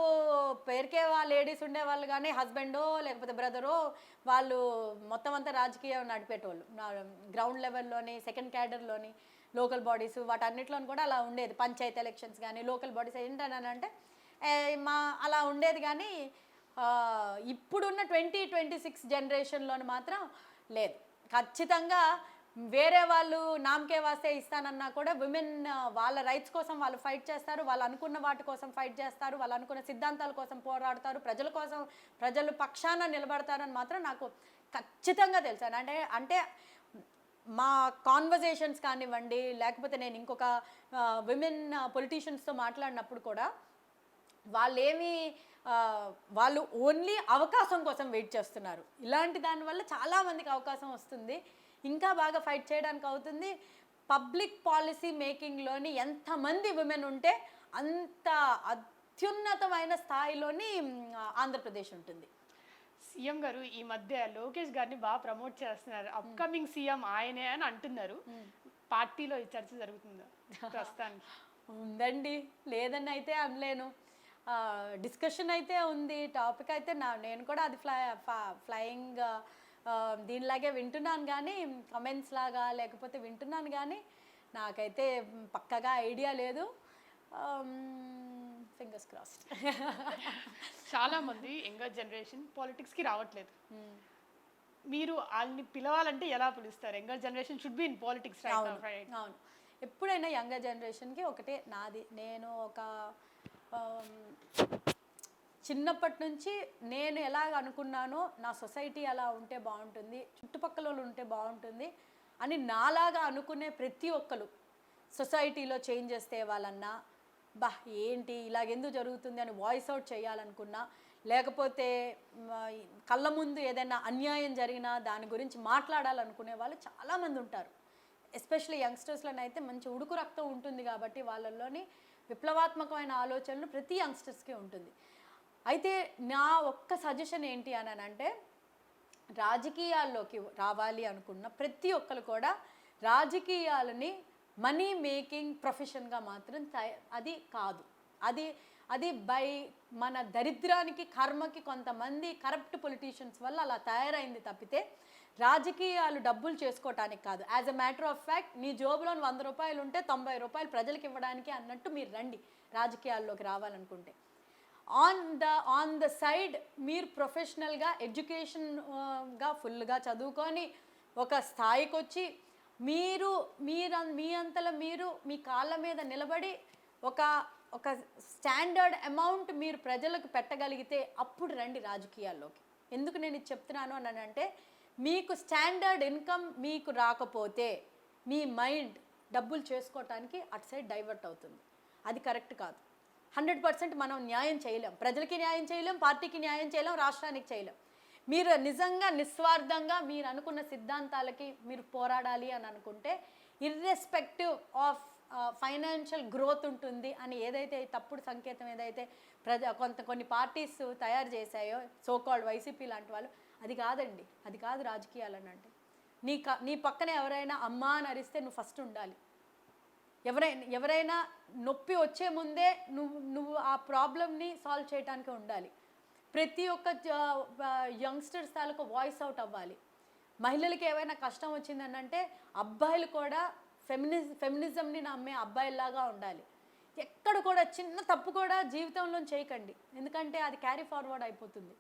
పేరుకే లేడీస్ ఉండేవాళ్ళు, కానీ హస్బెండో లేకపోతే బ్రదరో వాళ్ళు మొత్తం అంతా రాజకీయం నడిపేటోళ్ళు. గ్రౌండ్ లెవెల్లోని, సెకండ్ క్యాడర్లోని, లోకల్ బాడీస్ వాటన్నిటిలోని కూడా అలా ఉండేది. పంచాయతీ ఎలక్షన్స్ కానీ లోకల్ బాడీస్ ఏంటని అంటే అలా ఉండేది. కానీ ఇప్పుడున్న 2026 జనరేషన్లోని మాత్రం లేదు. ఖచ్చితంగా వేరే వాళ్ళు నామకే వాస్తే ఇస్తానన్నా కూడా విమెన్ వాళ్ళ రైట్స్ కోసం వాళ్ళు ఫైట్ చేస్తారు, వాళ్ళు అనుకున్న వాటి కోసం ఫైట్ చేస్తారు, వాళ్ళు అనుకున్న సిద్ధాంతాల కోసం పోరాడతారు, ప్రజల కోసం, ప్రజలు పక్షాన నిలబడతారని మాత్రం నాకు ఖచ్చితంగా తెలుసు. అంటే మా కాన్వర్జేషన్స్ కానివ్వండి, లేకపోతే నేను ఇంకొక విమెన్ పొలిటీషియన్స్తో మాట్లాడినప్పుడు కూడా వాళ్ళు ఓన్లీ అవకాశం కోసం వెయిట్ చేస్తున్నారు. ఇలాంటి దానివల్ల చాలామందికి అవకాశం వస్తుంది, ఇంకా బాగా ఫైట్ చేయడానికి అవుతుంది. పబ్లిక్ పాలసీ మేకింగ్లోని ఎంతమంది విమెన్ ఉంటే అంత అత్యున్నతమైన స్థాయిలోని ఆంధ్రప్రదేశ్ ఉంటుంది. సీఎం గారు ఈ మధ్య లోకేష్ గారిని బాగా ప్రమోట్ చేస్తున్నారు, అప్కమింగ్ సీఎం ఆయనే అని అంటున్నారు. పార్టీలో ఈ చర్చ జరుగుతుందా ప్రస్తుతానికి? ఉందండి, లేదని అయితే అనలేను. డిస్కషన్ అయితే ఉంది, టాపిక్ అయితే నేను కూడా అది ఫ్లయింగ్ దీనిలాగే వింటున్నాను, కానీ కమెంట్స్ లాగా లేకపోతే వింటున్నాను, కానీ నాకైతే పక్కగా ఐడియా లేదు. Fingers crossed. చాలామంది యంగర్ జనరేషన్ పాలిటిక్స్కి రావట్లేదు, మీరు వాళ్ళని పిలవాలంటే ఎలా పిలుస్తారు? Younger generation should be in politics. అవును, ఎప్పుడైనా యంగర్ జనరేషన్కి ఒకటే నాది, నేను ఒక చిన్నప్పటి నుంచి నేను ఎలాగ అనుకున్నానో నా సొసైటీ అలా ఉంటే బాగుంటుంది, చుట్టుపక్కల వాళ్ళు ఉంటే బాగుంటుంది అని నాలాగా అనుకునే ప్రతి ఒక్కరు సొసైటీలో చేంజెస్ తేవాలన్నా, ఏంటి ఇలాగెందుకు జరుగుతుంది అని వాయిస్ అవుట్ చేయాలనుకున్నా, లేకపోతే కళ్ళ ముందు ఏదైనా అన్యాయం జరిగినా దాని గురించి మాట్లాడాలనుకునే వాళ్ళు చాలామంది ఉంటారు. ఎస్పెషల్లీ యంగ్స్టర్స్లోనే అయితే మంచి ఉడుకు రక్తం ఉంటుంది కాబట్టి వాళ్ళల్లోని విప్లవాత్మకమైన ఆలోచనలు ప్రతి యంగ్స్టర్స్కి ఉంటుంది. అయితే నా ఒక్క సజెషన్ ఏంటి అని అంటే, రాజకీయాల్లోకి రావాలి అనుకున్న ప్రతి ఒక్కరు కూడా రాజకీయాలని మనీ మేకింగ్ ప్రొఫెషన్గా మాత్రం అది కాదు. అది బై మన దరిద్రానికి, కర్మకి కొంతమంది కరప్ట్ పొలిటీషియన్స్ వల్ల అలా తయారైంది తప్పితే రాజకీయాలు డబ్బులు చేసుకోవటానికి కాదు. As a matter of fact నీ జోబులో 100 రూపాయలు ఉంటే 90 రూపాయలు ప్రజలకు ఇవ్వడానికి అన్నట్టు మీరు రండి రాజకీయాల్లోకి రావాలనుకుంటే. ఆన్ ద సైడ్ మీరు ప్రొఫెషనల్గా ఎడ్యుకేషన్గా ఫుల్గా చదువుకొని ఒక స్థాయికి వచ్చి మీ అంతలో మీరు మీ కాళ్ళ మీద నిలబడి ఒక స్టాండర్డ్ అమౌంట్ మీరు ప్రజలకు పెట్టగలిగితే అప్పుడు రండి రాజకీయాల్లోకి. ఎందుకు నేను ఇది చెప్తున్నాను అని అంటే, మీకు స్టాండర్డ్ ఇన్కమ్ మీకు రాకపోతే మీ మైండ్ డబ్బులు చేసుకోవటానికి అటు సైడ్ డైవర్ట్ అవుతుంది. అది కరెక్ట్ కాదు. 100% మనం న్యాయం చేయలేం, ప్రజలకి న్యాయం చేయలేం, పార్టీకి న్యాయం చేయలేం, రాష్ట్రానికి చేయలేం. మీరు నిజంగా నిస్వార్థంగా మీరు అనుకున్న సిద్ధాంతాలకి మీరు పోరాడాలి అని అనుకుంటే ఇర్రెస్పెక్టివ్ ఆఫ్ ఫైనాన్షియల్ గ్రోత్ ఉంటుంది అని ఏదైతే తప్పుడు సంకేతం ఏదైతే కొన్ని పార్టీస్ తయారు చేశాయో, సోకాల్డ్ వైసీపీ లాంటి వాళ్ళు, అది కాదండి. అది కాదు రాజకీయాలు అని అంటే. నీ పక్కన ఎవరైనా అమ్మా అని అరిస్తే నువ్వు ఫస్ట్ ఉండాలి. ఎవరైనా నొప్పి వచ్చే ముందే నువ్వు ఆ ప్రాబ్లమ్ని సాల్వ్ చేయడానికి ఉండాలి. ప్రతి ఒక్క యంగ్స్టర్స్ తాలూకు వాయిస్ అవుట్ అవ్వాలి. మహిళలకి ఏమైనా కష్టం వచ్చిందని అంటే అబ్బాయిలు కూడా ఫెమినిజంని నమ్మే అబ్బాయిలాగా ఉండాలి. ఎక్కడ కూడా చిన్న తప్పు కూడా జీవితంలో చేయకండి, ఎందుకంటే అది క్యారీ ఫార్వర్డ్ అయిపోతుంది.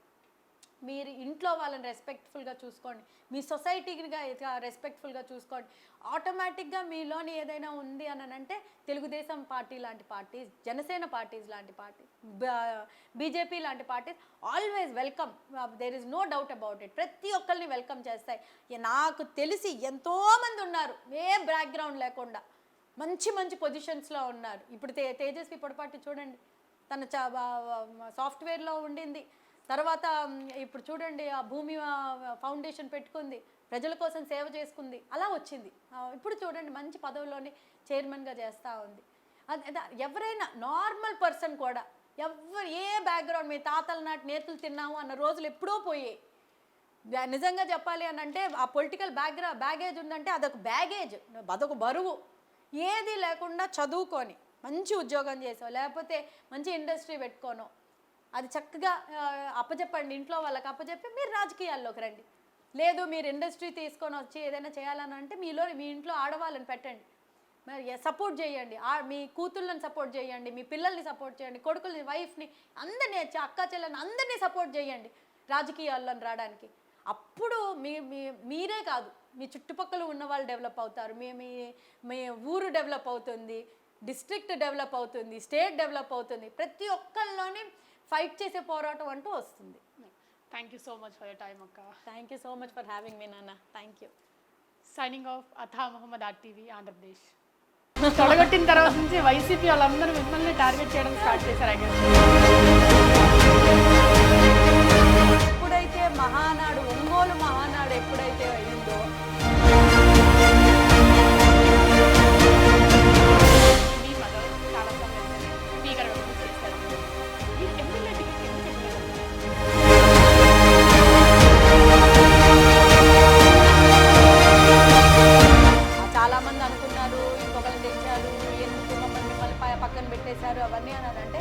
మీరు ఇంట్లో వాళ్ళని రెస్పెక్ట్ఫుల్గా చూసుకోండి, మీ సొసైటీగా రెస్పెక్ట్ఫుల్గా చూసుకోండి. ఆటోమేటిక్గా మీలోని ఏదైనా ఉంది అని అంటే తెలుగుదేశం పార్టీ లాంటి పార్టీస్, జనసేన పార్టీస్ లాంటి పార్టీస్, బీజేపీ లాంటి parties always welcome. There is no doubt about it. ప్రతి ఒక్కరిని వెల్కమ్ చేస్తాయి. నాకు తెలిసి ఎంతోమంది ఉన్నారు ఏ బ్యాక్గ్రౌండ్ లేకుండా మంచి మంచి పొజిషన్స్లో ఉన్నారు. ఇప్పుడు తేజస్వి పొడపాటి చూడండి, తన సాఫ్ట్వేర్లో ఉండింది. తర్వాత ఇప్పుడు చూడండి, ఆ భూమి ఫౌండేషన్ పెట్టుకుంది, ప్రజల కోసం సేవ చేసుకుంది, అలా వచ్చింది. ఇప్పుడు చూడండి మంచి పదవిలోని చైర్మన్గా చేస్తూ ఉంది. ఎవరైనా నార్మల్ పర్సన్ కూడా ఏ బ్యాక్గ్రౌండ్, మీ తాతల నాటి నేతలు తిన్నాము అన్న రోజులు ఎప్పుడో పోయాయి. నిజంగా చెప్పాలి అని అంటే ఆ పొలిటికల్ బ్యాగేజ్ ఉందంటే అదొక బ్యాగేజ్, అదొక బరువు. ఏది లేకుండా చదువుకొని మంచి ఉద్యోగం చేసావు, లేకపోతే మంచి ఇండస్ట్రీ పెట్టుకోను, అది చక్కగా అప్పచెప్పండి, ఇంట్లో వాళ్ళకి అప్పచెప్పి మీరు రాజకీయాల్లోకి రండి. లేదు మీరు ఇండస్ట్రీ తీసుకొని వచ్చి ఏదైనా చేయాలని అంటే మీ ఇంట్లో ఆడవాళ్ళని పెట్టండి, మరి సపోర్ట్ చేయండి, మీ కూతుళ్ళని సపోర్ట్ చేయండి, మీ పిల్లల్ని సపోర్ట్ చేయండి, కొడుకుల్ని, వైఫ్ని, అందరినీ, అక్క చెల్లెని అందరినీ సపోర్ట్ చేయండి రాజకీయాల్లో రావడానికి. అప్పుడు మీరే కాదు, మీ చుట్టుపక్కల ఉన్న వాళ్ళు డెవలప్ అవుతారు, మీ ఊరు డెవలప్ అవుతుంది, డిస్ట్రిక్ట్ డెవలప్ అవుతుంది, స్టేట్ డెవలప్ అవుతుంది. ప్రతి ఒక్కరిలోని ఫైట్ చేసే పోరాటం అంటూ వస్తుంది. Thank you so much for your time అక్క. Thank you so much for having me నాన్న. Thank you. Signing off Atha Mohammed RTV Andhra Pradesh. తొడగొట్టిన తర్వాత నుంచి వైసీపీ వాళ్ళందరూ మిమ్మల్ని టార్గెట్ చేయడం స్టార్ట్ చేశారు. ఎప్పుడైతే మహానాడు, ఒంగోలు మహానాడు ఎప్పుడైతే అయిందో, మీ మదర్ చాలా స్పీకర్ చేశారు. ఈ ఎమ్మెల్యే టికెట్ చాలామంది అనుకున్నారు ఇంకొకరిని తెచ్చారు, ఎందుకు మమ్మల్ని పక్కన పెట్టేశారు అవన్నీ అని అంటే,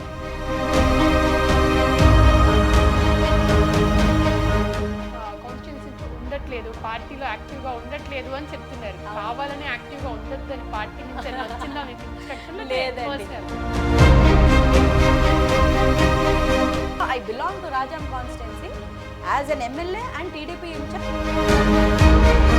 ఉండట్లేదు, పార్టీలో యాక్టివ్గా ఉండట్లేదు అని చెప్తున్నారు. కావాలని యాక్టివ్గా ఉండొద్దు అని పార్టీ నుంచి వచ్చిందా మీకు ఇన్స్ట్రక్షన్? లేదండి. I belong to Rajam constituency as an MLA and TDP in charge.